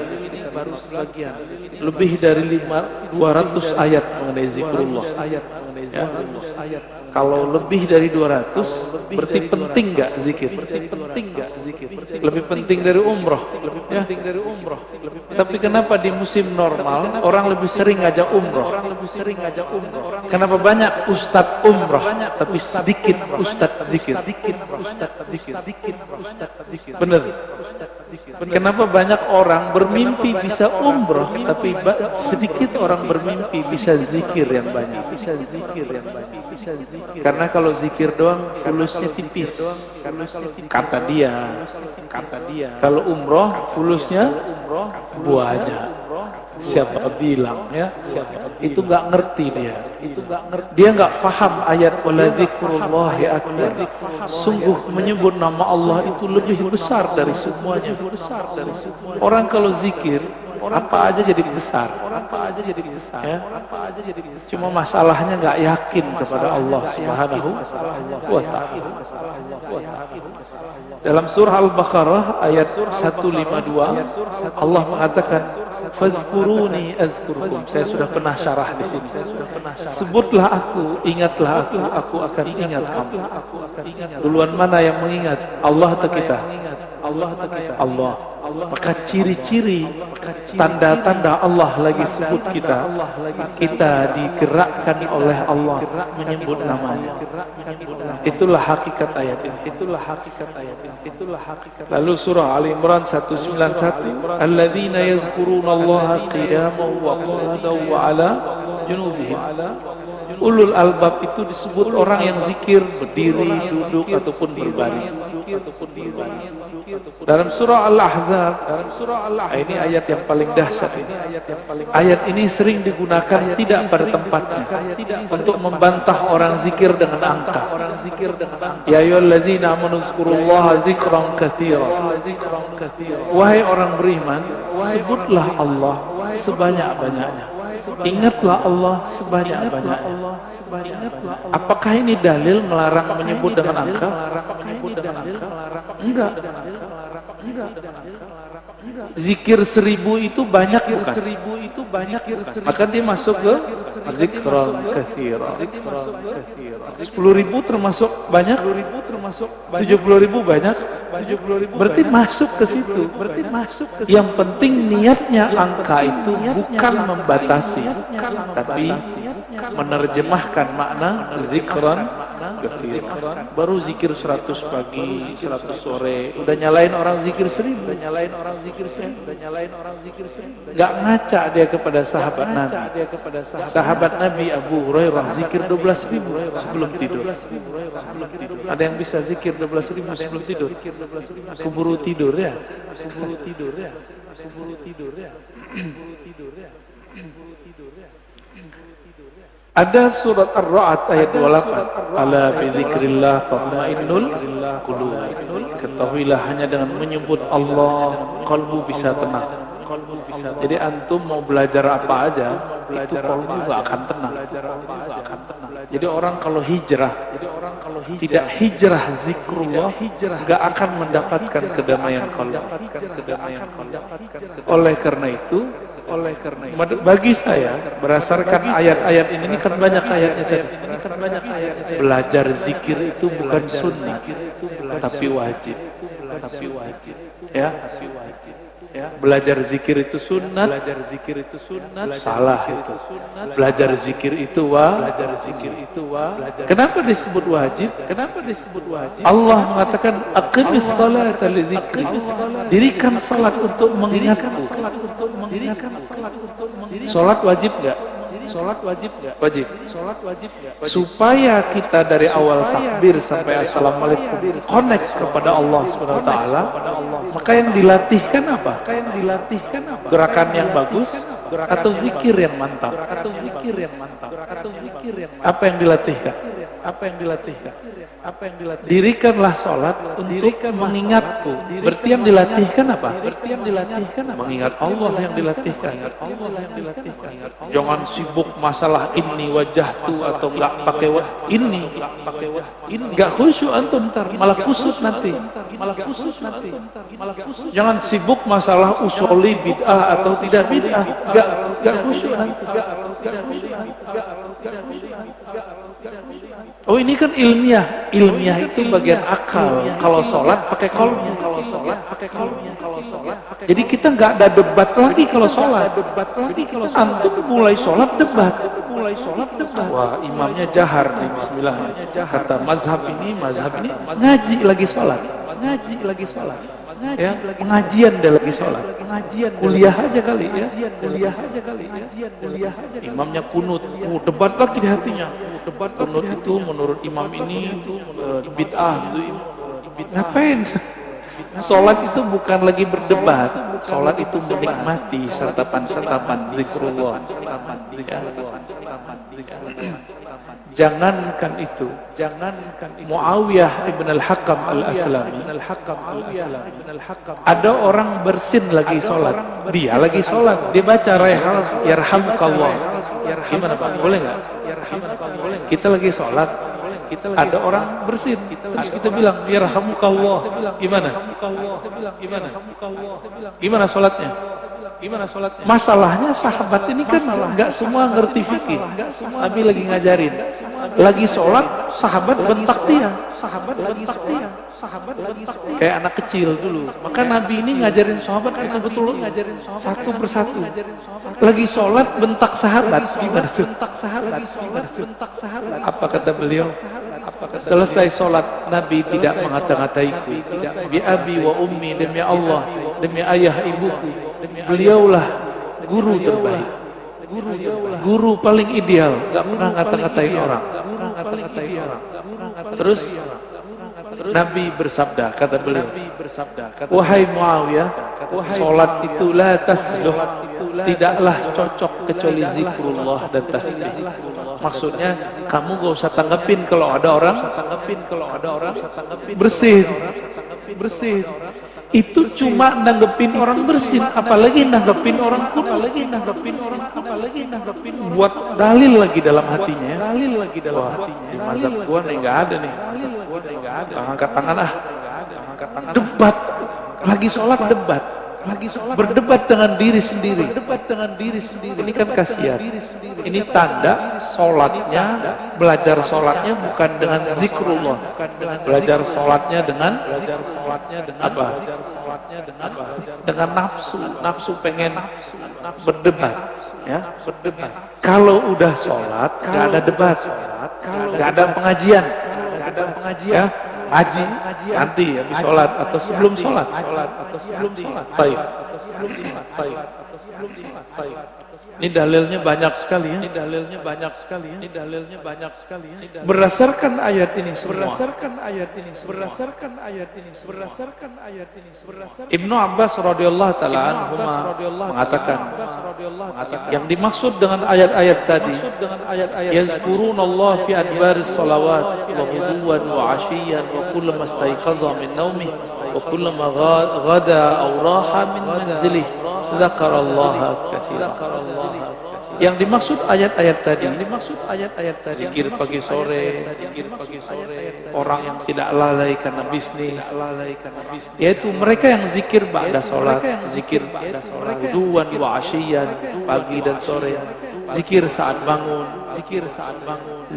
Lebih dari 200 ayat mengenai zikrullah. Ya. Kalau lebih dari 200, berarti penting nggak zikir? Lebih penting dari umroh. Ya. Tapi kenapa di musim normal orang lebih sering ngajak umroh? Kenapa banyak ustadz umroh, tapi sedikit ustadz zikir? Benar. Kenapa banyak orang bermimpi bisa umroh, tapi sedikit orang bermimpi bisa zikir yang banyak? Karena kalau zikir doang fulusnya tipis. Kata dia. Kalau umroh fulusnya banyak. Siapa bilang ya? Itu nggak ngerti dia. Dia nggak paham ayat wala dzikrullahi akbar. Sungguh menyebut nama Allah itu lebih besar dari semuanya. Orang kalau zikir apa aja jadi besar. Ya? Cuma masalahnya nggak yakin kepada Allah Subhanahu wa Ta'ala. Dalam surah Al-Baqarah ayat 152 Allah mengatakan fazkuruni azkurkum. Saya sudah pernah syarah di sini. Sebutlah aku, ingatlah aku akan ingat kamu. Duluan mana yang mengingat? Allah atau kita? Allah. Maka ciri-ciri tanda-tanda Allah lagi sebut kita digerakkan oleh Allah menyebut namanya. Itulah hakikat ayat ini. Lalu surah Ali Imran 191, alladzina yazkurunallaha qiyaman wa qu'udan wa 'ala junubihim. Ulul albab itu disebut orang yang zikir berdiri, duduk ataupun berbaring. Dalam surah Al-Ahzab, ini ayat yang paling dahsyat ini. Ayat ini sering digunakan tidak pada tempatnya untuk membantah orang zikir dengan angka. Ya ayyuhallazina amanu dzkurullaha dzikran katsira. Wahai orang beriman, sebutlah Allah sebanyak-banyaknya. Ingatlah Allah sebanyak-banyaknya. Apakah ini dalil melarang menyebut dengan angka? Enggak. Zikir 1000 itu banyak bukan? Maka dia masuk ke zikran katsira. 10.000 termasuk banyak? 70.000 banyak? Berarti masuk ke situ. Yang penting niatnya angka itu bukan membatasi, tapi menerjemahkan makna zikran ketiduran. Baru zikir 100 pagi, 100 sore, udah nyalain orang zikir 1000, udah nyalain orang zikir 1000, udah nyalain orang zikir 1000. Enggak ngaca dia kepada sahabat Nabi. Sahabat Nabi Abu Hurairah zikir 12.000 sebelum tidur. Ada yang bisa zikir 12.000 sebelum tidur? Keburu tidur ya. Keburu tidur ya. Keburu tidur ya. Keburu tidur ya. Keburu tidur ya. Ada surat Ar-Ra'd ayat 28. Ala bi dzikrillah tatma'innul qulub. Ketahuilah hanya dengan menyebut Allah kalbu bisa tenang. Jadi antum mau belajar apa aja, itu kalbu enggak akan tenang. Jadi orang kalau hijrah, tidak hijrah zikrullah, enggak akan mendapatkan kedamaian kalbu. Oleh karena itu, bagi saya berdasarkan ayat-ayat ini kan banyak ayatnya tadi. Belajar zikir itu bukan sunnah, tapi wajib. Ya. Belajar zikir itu sunnah, salah itu. Belajar zikir itu Kenapa disebut wajib? Allah mengatakan aqimis sholata li dzikri. Dirikan salat untuk mengingatku. Salat wajib enggak? Wajib. Supaya kita dari awal takbir sampai assalamualaikum connect kepada Allah Subhanahu wa taala, maka yang dilatihkan apa? Gerakan yang bagus atau zikir yang mantap? Apa yang dilatihkan? Dirikanlah salat untuk mengingatku. Berarti yang dilatihkan apa? Mengingat Allah yang dilatihkan. Jangan sibuk masalah ini wajahtu atau enggak pakai ini enggak khusyuk antum ntar malah kusut nanti. Jangan sibuk masalah usuli bid'ah atau tidak bid'ah, enggak khusyuk nanti. Oh ini kan ilmiah. Ilmiah itu bagian akal. Kalau sholat pakai kolbu. Jadi kita nggak ada debat lagi kalau sholat. Antum mulai sholat debat. Wah imamnya jahar nih bismillah. Kata mazhab ini ngaji lagi sholat. Ya, pengajian dia lagi sholat. Kuliah aja kali ya. Imamnya kunut. Debat lagi di hatinya. Kunut itu menurut imam ini bid'ah. Ngapain? Sholat itu bukan lagi berdebat. Sholat itu menikmati santapan zikrullah. Jangankan itu. Muawiyah ibn al-Hakam al-Aslami. Ada orang bersin lagi sholat. Dia lagi sholat. Dia baca yarhamukallah. Gimana Pak? Boleh nggak? Kita lagi sholat. Ada orang bersin. Terus kita bilang yarhamukallah. Gimana sholatnya? Masalahnya sahabat ini kan nggak semua ngerti fikih. Nabi lagi ngajarin. Lagi sholat, sahabat bentak dia. Kayak anak kecil dulu. Maka Nabi ini ngajarin sahabat betul-betul satu persatu. Lagi sholat bentak sahabat. Gimana tuh? Apa kata beliau? Selesai sholat, Nabi tidak mengata-ngataiku. Bi abi wa ummi, demi Allah, demi ayah ibuku. Beliaulah guru terbaik. Guru paling ideal, gak pernah ngata-ngatain orang. Terus Nabi bersabda, kata beliau, wahai Muawiyah, sholat itu la tasluh, tidaklah cocok kecuali zikrullah dan tasbih. Maksudnya kamu gak usah tanggepin kalau ada orang bersin. Itu cuma nanggepin orang bersin, apalagi nanggepin orang kuno, buat dalil lagi dalam hatinya. Wah, di mazhab gua nih nggak ada nih. Angkat tangan ah. Debat, lagi sholat debat. Berdebat dengan diri sendiri. Ini kan kasihan. Ini tanda sholatnya, belajar sholatnya bukan dengan zikrullah. Belajar sholatnya dengan apa? Dengan nafsu pengen berdebat. Ya, berdebat. Kalau udah sholat, nggak ada debat, nggak ada pengajian. ya, ngaji nanti habis sholat atau sebelum sholat. Baik. Ini dalilnya banyak sekali ya. Berdasarkan ayat ini semua. Ibnu Abbas radhiyallahu taala anhuma mengatakan yang dimaksud dengan ayat-ayat tadi, yazkurunallah fi adbaris salawat wa ghuduwan wa 'ashiyyan wa kullama istayqadha min naumihi wa kullama ghada aw raha min manzilihi dzakarallaha katsiran. Yang dimaksud ayat-ayat tadi, zikir pagi sore, orang yang tidak lalai karena bisnis, yaitu mereka yang zikir ba'da salat, wuduan wa 'ashiyyan, pagi dan sore, zikir saat bangun,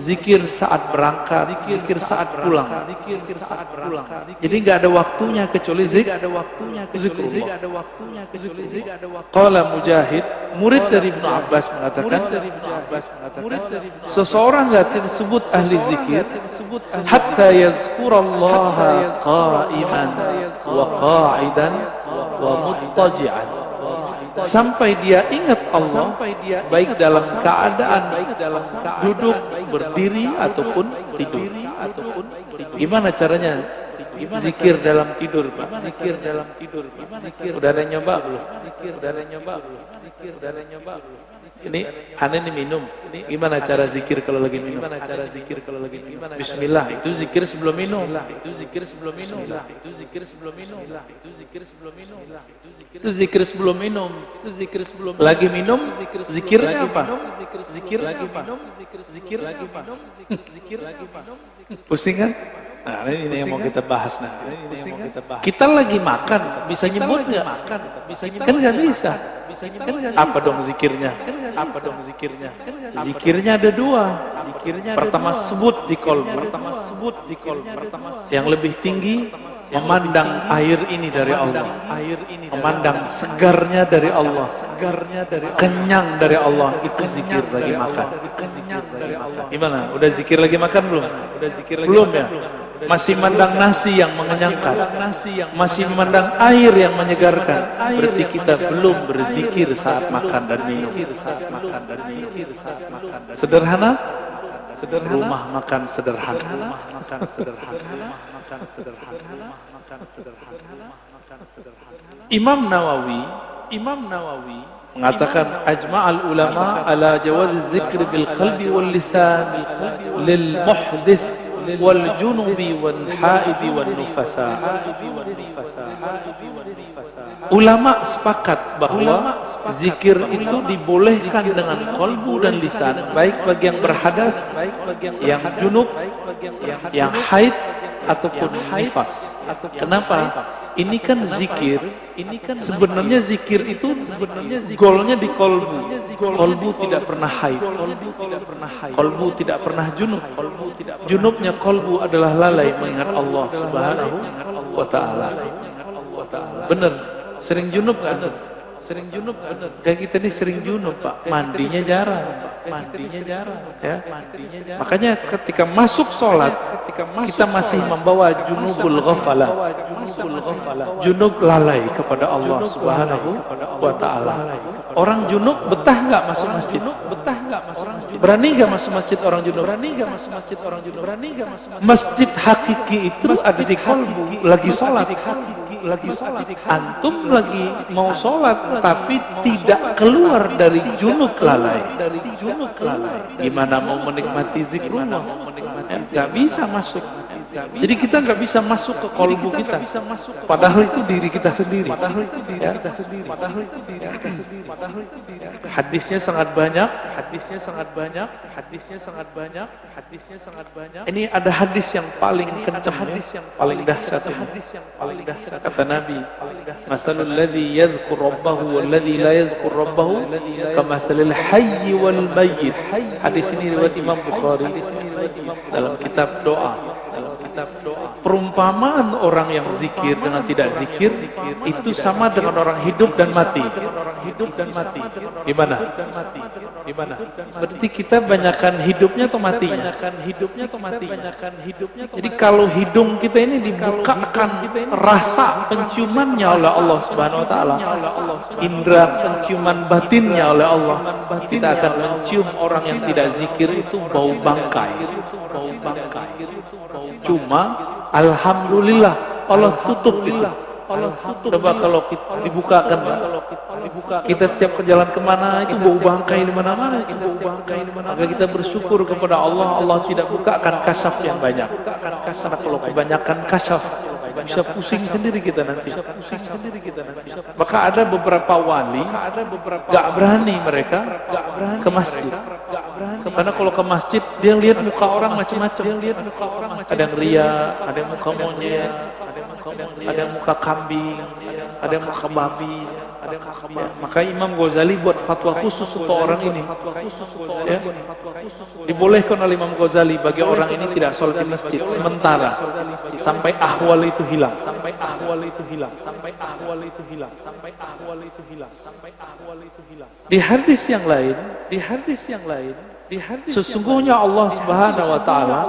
zikir saat berangkat, zikir saat pulang. Jadi enggak ada waktunya kecuali zikrullah. Qala Mujahid, murid dari Ibnu Abbas mengatakan, seseorang enggak disebut ahli zikir hatta yazkurallaha qa'iman wa qa'idan wa muttaji'an, sampai dia ingat Allah baik dalam keadaan duduk, berdiri ataupun tidur. Gimana caranya zikir dalam tidur, Pak? Udah ada nyoba belum? Ini aneh nih minum. Gimana cara zikir kalau lagi minum? Bismillah, itu zikir sebelum minum. Lagi minum, zikirnya apa? Pusing kan? Nah, ini yang mau kita bahas nanti. Kita lagi makan, bisa nyebut nggak? Kan nggak bisa. Apa dong zikirnya? Zikirnya ada dua. Pertama sebut di kolbu. Yang lebih tinggi memandang air ini dari Allah, memandang segarnya dari Allah, kenyang dari Allah, itu zikir lagi makan. Gimana? Udah zikir lagi makan belum? Belum ya? Masih memandang nasi yang mengenyangkan, masih memandang air yang menyegarkan, berarti kita belum berzikir saat makan dan minum. Sederhana? Rumah makan sederhana. Imam Nawawi mengatakan ajma'al ulama ala jawaz zikr bil qalbi wal lisan lil muhdits wal junubi wal haid wal nufasa. Ulama sepakat bahwa zikir itu dibolehkan dengan kolbu dan lisan, baik bagi yang berhadas, yang junub, yang haid ataupun nifas. Kenapa? Ini kan zikir. Sebenarnya zikir itu golnya di kolbu. Kolbu tidak pernah haid. Kolbu tidak pernah junub. Junubnya kolbu adalah lalai mengingat Allah Subhanahu wa ta'ala. Benar. Sering junub kan? Kayak kita ini sering junub, Pak. Mandinya jarang. Ya. Makanya ketika masuk sholat, kita masih membawa junubul ghafalah. Junub lalai kepada Allah Subhanahu wa ta'ala. Orang junub betah nggak masuk masjid? Berani nggak masuk masjid orang junub? Masjid hakiki itu ada di kolbu. Lagi sholat. Antum lagi mau sholat tapi tidak keluar dari junub lalai. Gimana mau menikmati zikrullah? Nggak bisa masuk. Jadi kita nggak bisa masuk ke kolbu kita. Padahal itu diri kita sendiri. Hadisnya sangat banyak. Ini ada hadis yang paling kencang, paling dahsyat. Kata Nabi, masalul ladzi yadhkur rabbahu wal ladzi la yadhkur rabbahu kamathalil hayy wal mayyit. Hadis ini riwayat Imam Bukhari dalam kitab doa. Perumpamaan orang yang zikir dengan tidak zikir itu sama dengan orang hidup dan mati. Gimana? Berarti kita banyakkan hidupnya atau matinya? Jadi kalau hidung kita ini dibukakan rasa penciumannya oleh Allah Subhanahu wa taala, indera penciuman batinnya oleh Allah, kita akan mencium orang yang tidak zikir itu bau bangkai. Cuma alhamdulillah Allah tutup itu. Coba kalau kita dibukakan, kita setiap jalan kemana itu bau bangkai di mana-mana. Maka kita bersyukur kepada Allah, Allah tidak bukakan kasyaf yang banyak. Karena kalau kebanyakan kasyaf bisa pusing sendiri kita nanti. Maka ada beberapa wali gak berani mereka ke masjid. Karena kalau ke masjid dia lihat muka orang macam-macam. Ada yang ria, ada yang muka monyet, ada yang muka kambing, ada yang muka babi, Maka Imam Ghazali buat fatwa khusus untuk orang ini. Ya. Dibolehkan oleh Imam Ghazali bagi orang ini tidak sholat di masjid sementara sampai ahwal itu hilang. Di hadis yang lain, sesungguhnya Allah Subhanahu wa taala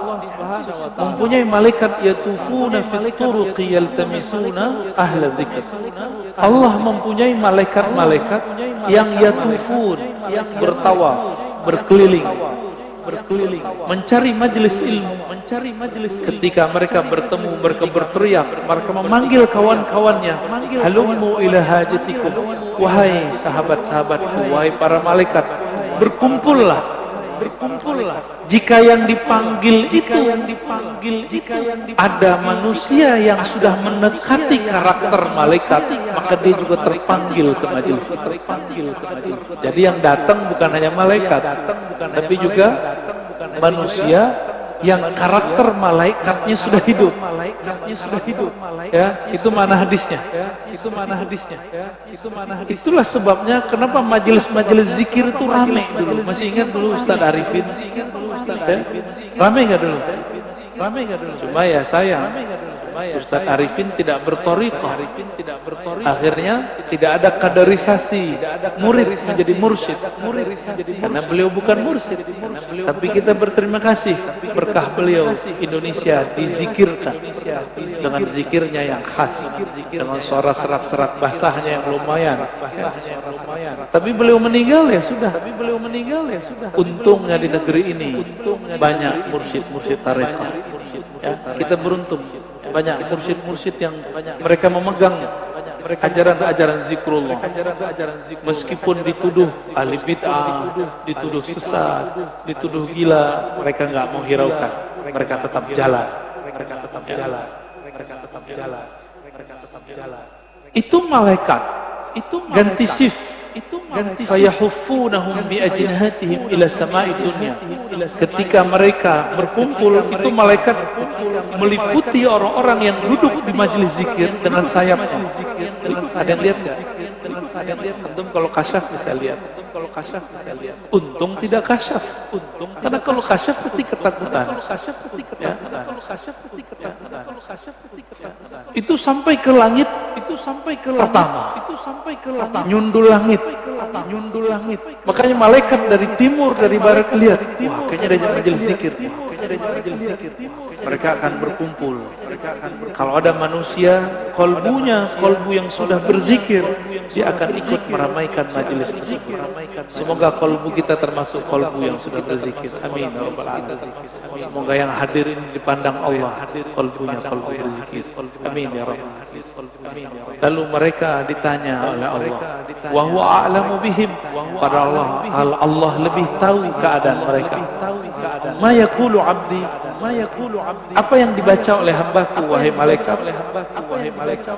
mempunyai malaikat yatufuna fit turuqi yaltamisuna ahla dzikr. Allah mempunyai malaikat-malaikat yang yatufun, yang bertawaf, berkeliling, mencari majelis ilmu, ketika mereka bertemu, mereka berteriak, mereka memanggil kawan-kawannya, halummu ila hajatikum, wahai sahabat-sahabatku, wahai para malaikat, berkumpullah. Jika yang dipanggil itu ada manusia yang sudah mendekati karakter malaikat, maka dia juga terpanggil ke majelis. Jadi yang datang bukan hanya malaikat, tapi juga manusia yang karakter malaikatnya sudah hidup. Ya, itu mana hadisnya? Itulah sebabnya kenapa majelis-majelis zikir itu ramai dulu. Masih ingat dulu Ustaz Arifin? Ya? Ramai enggak dulu? Cuma ya sayang, Ustaz Arifin tidak berthariqah. Akhirnya tidak ada kaderisasi murid menjadi mursyid. Karena beliau bukan mursyid. Tapi kita berterima kasih berkah beliau Indonesia dizikirkan dengan zikirnya yang khas, dengan suara serak-serak basahnya yang lumayan. Tapi beliau meninggal ya sudah. Untungnya di negeri ini banyak mursyid-mursyid tarekat. Ya, kita beruntung banyak mursyid-mursyid yang mereka memegang ajaran-ajaran zikrullah. Meskipun dituduh ahli bid'ah, dituduh sesat, dituduh gila, mereka enggak mau hiraukan. Mereka tetap jalan. Itu malaikat. Ganti shift. Fayahuffunahum bi ajnihatihim ila sama'i dunya. Ketika mereka berkumpul, itu malaikat meliputi orang-orang yang duduk di majelis zikir dengan sayapnya. Ada yang lihat enggak? Antum kalau kasyaf bisa lihat. Untung tidak kasyaf. Karena kalau kasyaf pasti ketakutan. Itu sampai ke langit, pertama. Nyundul langit. Makanya malaikat dari timur, dari barat lihat, wah kayaknya ada majelis zikir. Mereka akan berkumpul. Kalau ada manusia, kolbu yang sudah berzikir, dia akan ikut meramaikan majelis zikir. Semoga kolbu kita termasuk kolbu yang sudah berzikir. Amin. Semoga yang hadir ini dipandang Allah, kolbunya kolbu berzikir. Amin ya Rabbal. Lalu mereka ditanya oleh Allah, wa huwa a'lamu bihim, pada Allah lebih tahu keadaan mereka. Ma yaqulu 'abdi, apa yang dibaca oleh hambaku wahai malaikat?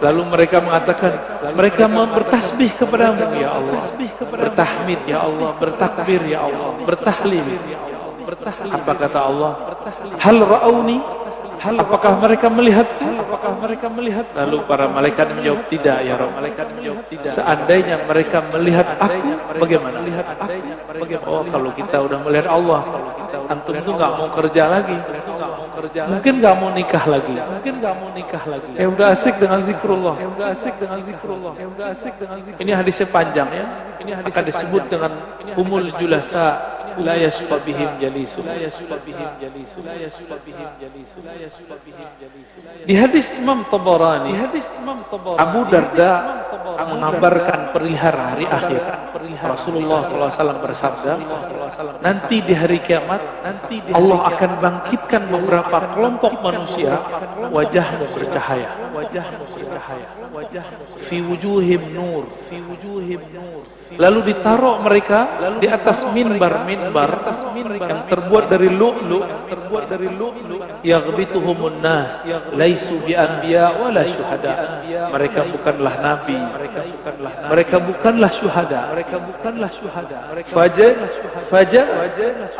Lalu mereka mengatakan, mereka bertasbih kepadamu ya Allah, bertahmid ya Allah, bertakbir ya Allah, bertahlil. Apa kata Allah? Hal ra'auni, apakah mereka melihatku? Lalu para malaikat menjawab, tidak ya Rabb. Seandainya mereka melihat aku, bagaimana? Oh, kalau kita udah melihat Allah, antum itu nggak mau kerja lagi. mungkin nggak mau nikah lagi. Ya udah asik dengan zikrullah. Ini hadisnya panjang ya. Ini akan disebut dengan humul julasa. La yasfa bihim jalisu. Di hadis Imam Tabarani, Abu Darda mengabarkan perihal hari akhir. Rasulullah SAW bersabda, nanti di hari kiamat, Allah akan bangkitkan beberapa kelompok manusia, wajahmu bercahaya. Fi wujuhim nur. Lalu ditaruh mereka di atas minbar yang terbuat dari lu'lu', yaghbituhumun nas laisu bi anbiya wala syuhada. Mereka bukanlah nabi, mereka bukanlah syuhada. Faja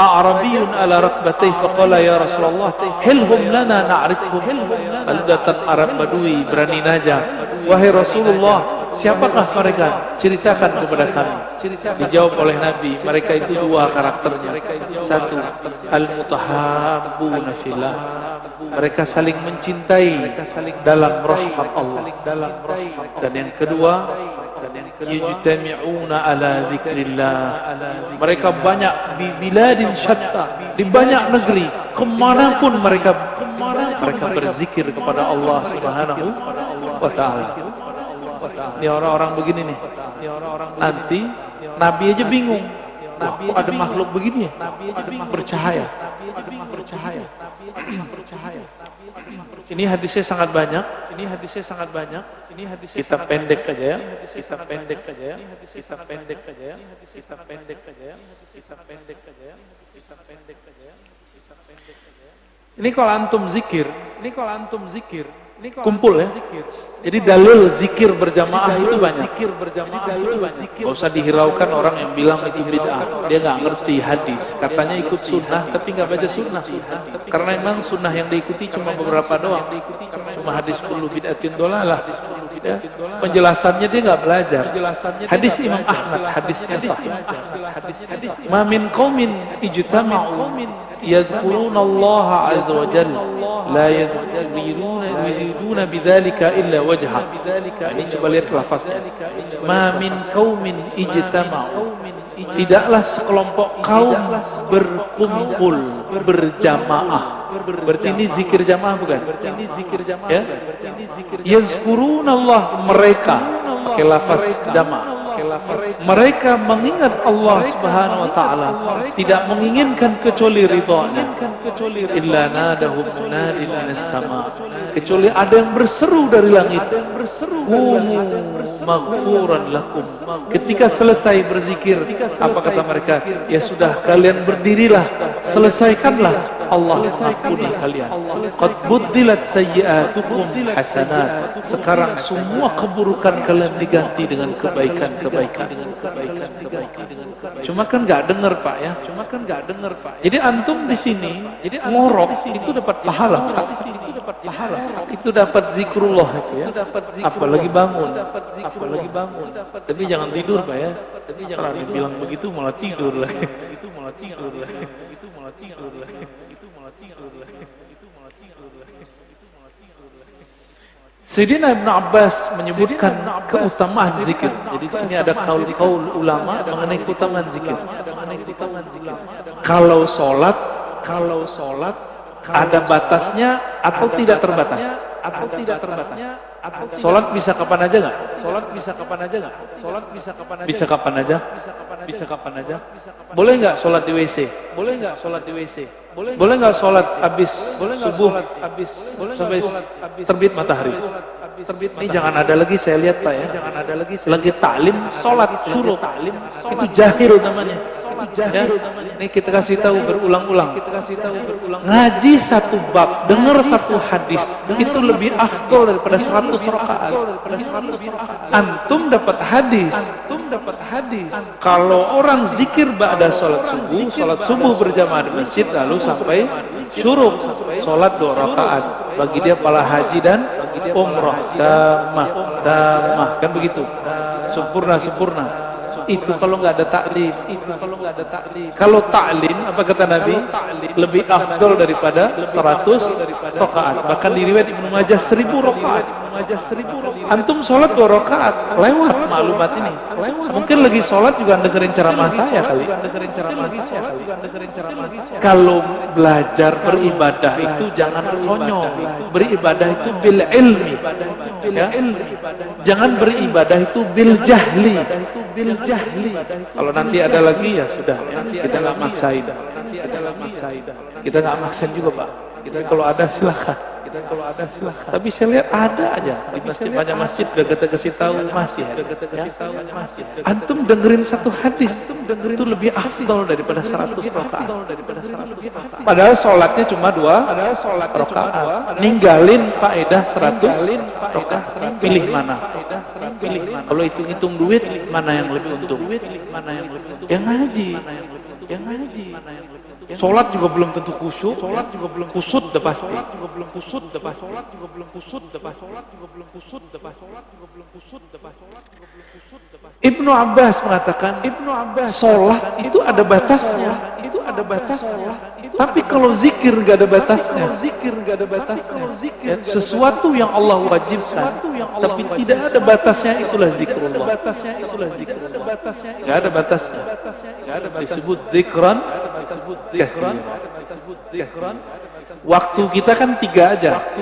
a'rabiyun ala rakbatayhi faqala ya Rasulullah hilhum lana na'rifhum. Lalu datang Arab Badui berani najah, wahai Rasulullah, siapakah mereka? Ceritakan kepada kami. Dijawab oleh Nabi, mereka itu dua karakternya. Satu, al-mutahabbuna fillah. Mereka saling mencintai dalam rahmat Allah. Dan yang kedua, yujtami'una ala zikrillah. Mereka banyak di biladin syatta, di banyak negeri, kemanapun mereka berzikir kepada Allah Subhanahu wa ta'ala. Ini orang-orang begini nih. Nanti Nabi aja bingung. Kok ada makhluk begini ya? Bercahaya. Ini hadisnya sangat banyak. Kita pendek aja ya. Ini kalau antum zikir, kumpul ya. Jadi dalil zikir berjamaah itu banyak. Gak usah dihiraukan orang yang bilang itu bid'ah. Dia nggak ngerti hadis. Katanya ikut sunnah, tapi nggak baca sunnah. Karena memang sunnah yang diikuti cuma beberapa doang. Cuma hadis kullu bid'atin dolalah. Ya. Penjelasannya dia nggak belajar. Hadis Imam Ahmad, hadisnya sahih. Ma min qaumin ijtama'u yadhkuruna Allah azza wa jalla la yuriduna bidzalika illa wajha. Ini coba lihat lafaznya. Ma min qaumin ijtama'u. Tidaklah sekelompok kaum berkumpul berjamaah. Berarti ini zikir jamaah bukan? Ya. Yazkuruna Allah, mereka pakai lafaz jamaah. Mereka mengingat Allah Subhanahu wa taala, tidak menginginkan kecuali ridha-Nya. Illa nadahum munadin minas sama. Kecuali ada yang berseru dari langit. Maghfuran lakum. Ketika selesai berzikir, apa kata mereka? Ya sudah, kalian berdirilah, selesaikanlah, Allah mengampuni kalian. Qad buddilat sayyi'atukum hasanat. Sekarang semua keburukan kalian diganti dengan kebaikan. Cuma kan nggak dengar Pak ya. Jadi antum di sini, ngorok itu dapat pahala Pak. Itu dapat zikrullah itu ya. Apalagi bangun. Tapi jangan tidur Pak ya. Kalau dibilang begitu malah tidur lah. Sayyidina Ibn Abbas menyebutkan keutamaan zikir. Jadi di sini ada kaul ulama mengenai keutamaan zikir. Kalau sholat ada batasnya atau tidak terbatas? Sholat bisa kapan aja nggak? Bisa kapan aja? Boleh nggak sholat di WC? Boleh nggak sholat habis subuh sampai terbit matahari? Ini jangan ada lagi, saya lihat Pak ya. Lagi taklim sholat suruh. Itu jahil namanya. Ya, ini kita kasih tahu berulang-ulang. Ngaji satu bab, dengar satu hadis, itu lebih afdol daripada 100 rakaat. Antum dapat hadis. Kalau orang zikir ba'da sholat subuh berjamaah di masjid, lalu sampai syuruk, sholat 2 rakaat. Bagi dia pahala haji dan umrah damah, kan begitu. Sempurna. itu kalau nggak ada taklim. Kalau taklim, apa kata Nabi? Lebih afdal daripada 100 rakaat. Bahkan di riwayat Ibnu Majah 1000 rakaat. Antum sholat 2 rakaat, lewat maklumat ini. Mungkin lagi sholat juga dengerin ceramah saya kali. Kalau belajar beribadah itu jangan konyol. Beribadah itu bil ilmi. Ya? Jangan beribadah itu bil jahli. Kalau nanti ada lagi ya sudah, ya. Kita nggak maksain. Kita nggak maksain juga, Pak. Kalau ada silakan. Tapi saya lihat ada aja di masjid, banyak masjid udah kita kasih tahu masih ada. Ya? Antum dengerin satu hadis, itu lebih afdal daripada 100 rakaat. Padahal sholatnya cuma 2 rakaat. Ninggalin faedah 100 rakaat. Pilih mana? Kalau hitung-hitung duit, mana yang lebih untung? Yang ngaji. Sholat juga belum tentu khusyuk, kusut udah pasti. Ibnu Abbas mengatakan, sholat itu ada batasnya. Tapi kalau zikir nggak ada batasnya. Ya, sesuatu yang Allah wajibkan, tapi tidak ada batasnya, itulah zikrullah. Nggak ada batasnya. Disebut zikran. Waktu kita kan 3 aja.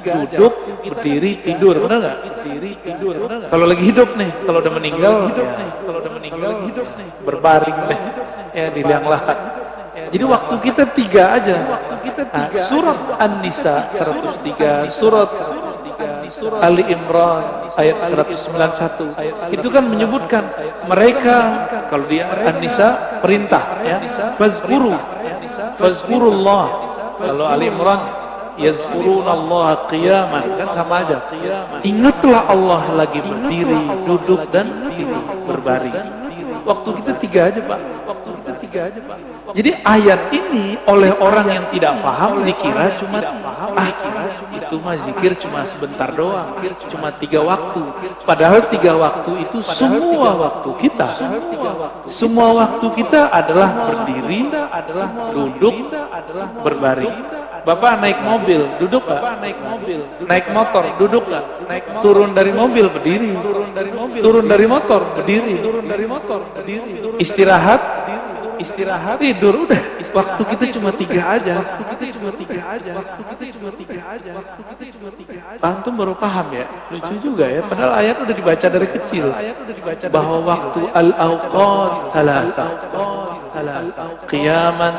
Duduk, berdiri, tidur, benar nggak? Kalau lagi hidup nih, kalau udah meninggal, berbaring nih, ya di liang lahat. Jadi waktu kita 3 aja. Surat An-Nisa 103, surat Ali Imran ayat 191 itu kan menyebutkan mereka, kalau di An-Nisa perintah ya, fazkurullah. Kalau Ali Imran yazkurunallaha qiyaman, kan sama aja. Ingatlah Allah lagi berdiri, duduk dan berbaring. Waktu kita 3 aja, Pak. Jadi ayat ini oleh orang yang tidak paham dikira cuma itu mah zikir cuma sebentar doang, cuma 3 waktu. Padahal 3 waktu itu semua waktu kita. Semua waktu kita adalah berdiri, duduk, berbaring. Bapak naik mobil, duduk nggak? Naik motor, duduk nggak? Turun dari mobil, berdiri. Turun dari motor, berdiri. Istirahat, tidur, udah. Waktu kita cuma 3 aja. Antum baru paham ya? Lucu juga ya. Padahal ayat udah dibaca dari kecil. Bahwa waktu al-awqat thalatha. Qiyaman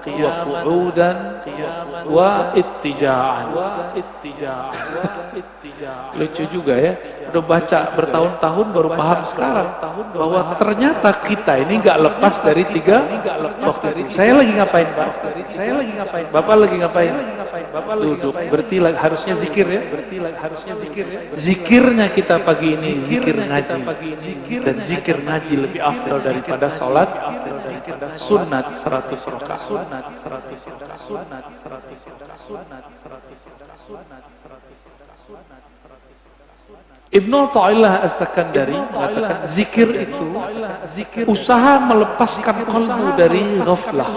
wa qu'udan wa ittija'an. Lucu juga ya. Udah baca bertahun-tahun baru paham sekarang bahwa ternyata kita ini nggak lepas dari 3 waktu itu. Saya lagi ngapain, Pak? Bapak lagi ngapain? Duduk. Berarti harusnya zikir ya. Zikirnya kita pagi ini zikir ngaji. Dan zikir ngaji lebih afdal daripada sholat sunat 100 rakaat. Ibnu Athaillah As-Sakandari mengatakan zikir itu usaha melepaskan qalbu dari ghaflah.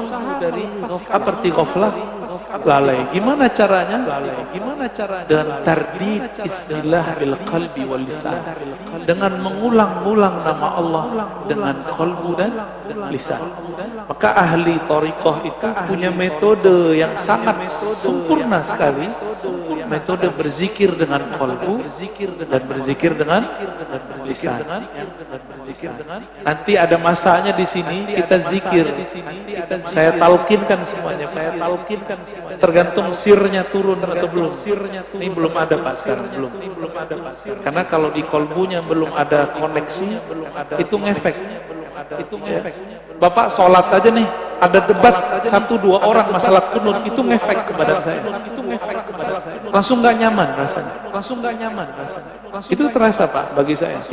Apa arti ghaflah? Lalai. Gimana caranya? Dengan tardid istillah bil qalbi wal lisan. Dengan mengulang-ulang nama Allah dengan qalbu dan lisan. Maka ahli thariqah itu punya metode yang sangat sempurna sekali. Metode berzikir dengan qalbu dan berzikir dengan lisan. Nanti ada masanya di sini kita zikir. Saya talqinkan semuanya. Tergantung sirnya turun atau belum. Ini belum ada, Pak, sekarang belum. Karena kalau di qalbunya belum ada koneksi, itu ngefek. Bapak sholat aja nih, ada debat 1-2 orang masalah kunut, itu ngefek ke badan saya. Langsung nggak nyaman rasanya. Itu terasa, Pak, bagi saya.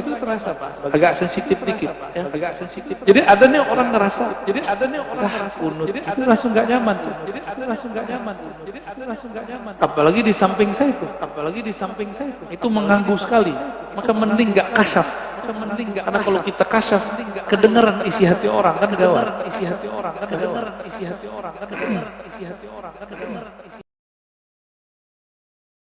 Agak sensitif dikit. Ya. Jadi ada nih orang ngerasa, kunut itu langsung nggak nyaman. Apalagi di samping saya itu. Itu mengganggu sekali. Maka mending nggak kasyaf. Karena kalau kita kasyaf, kedengaran isi hati orang kan gawat.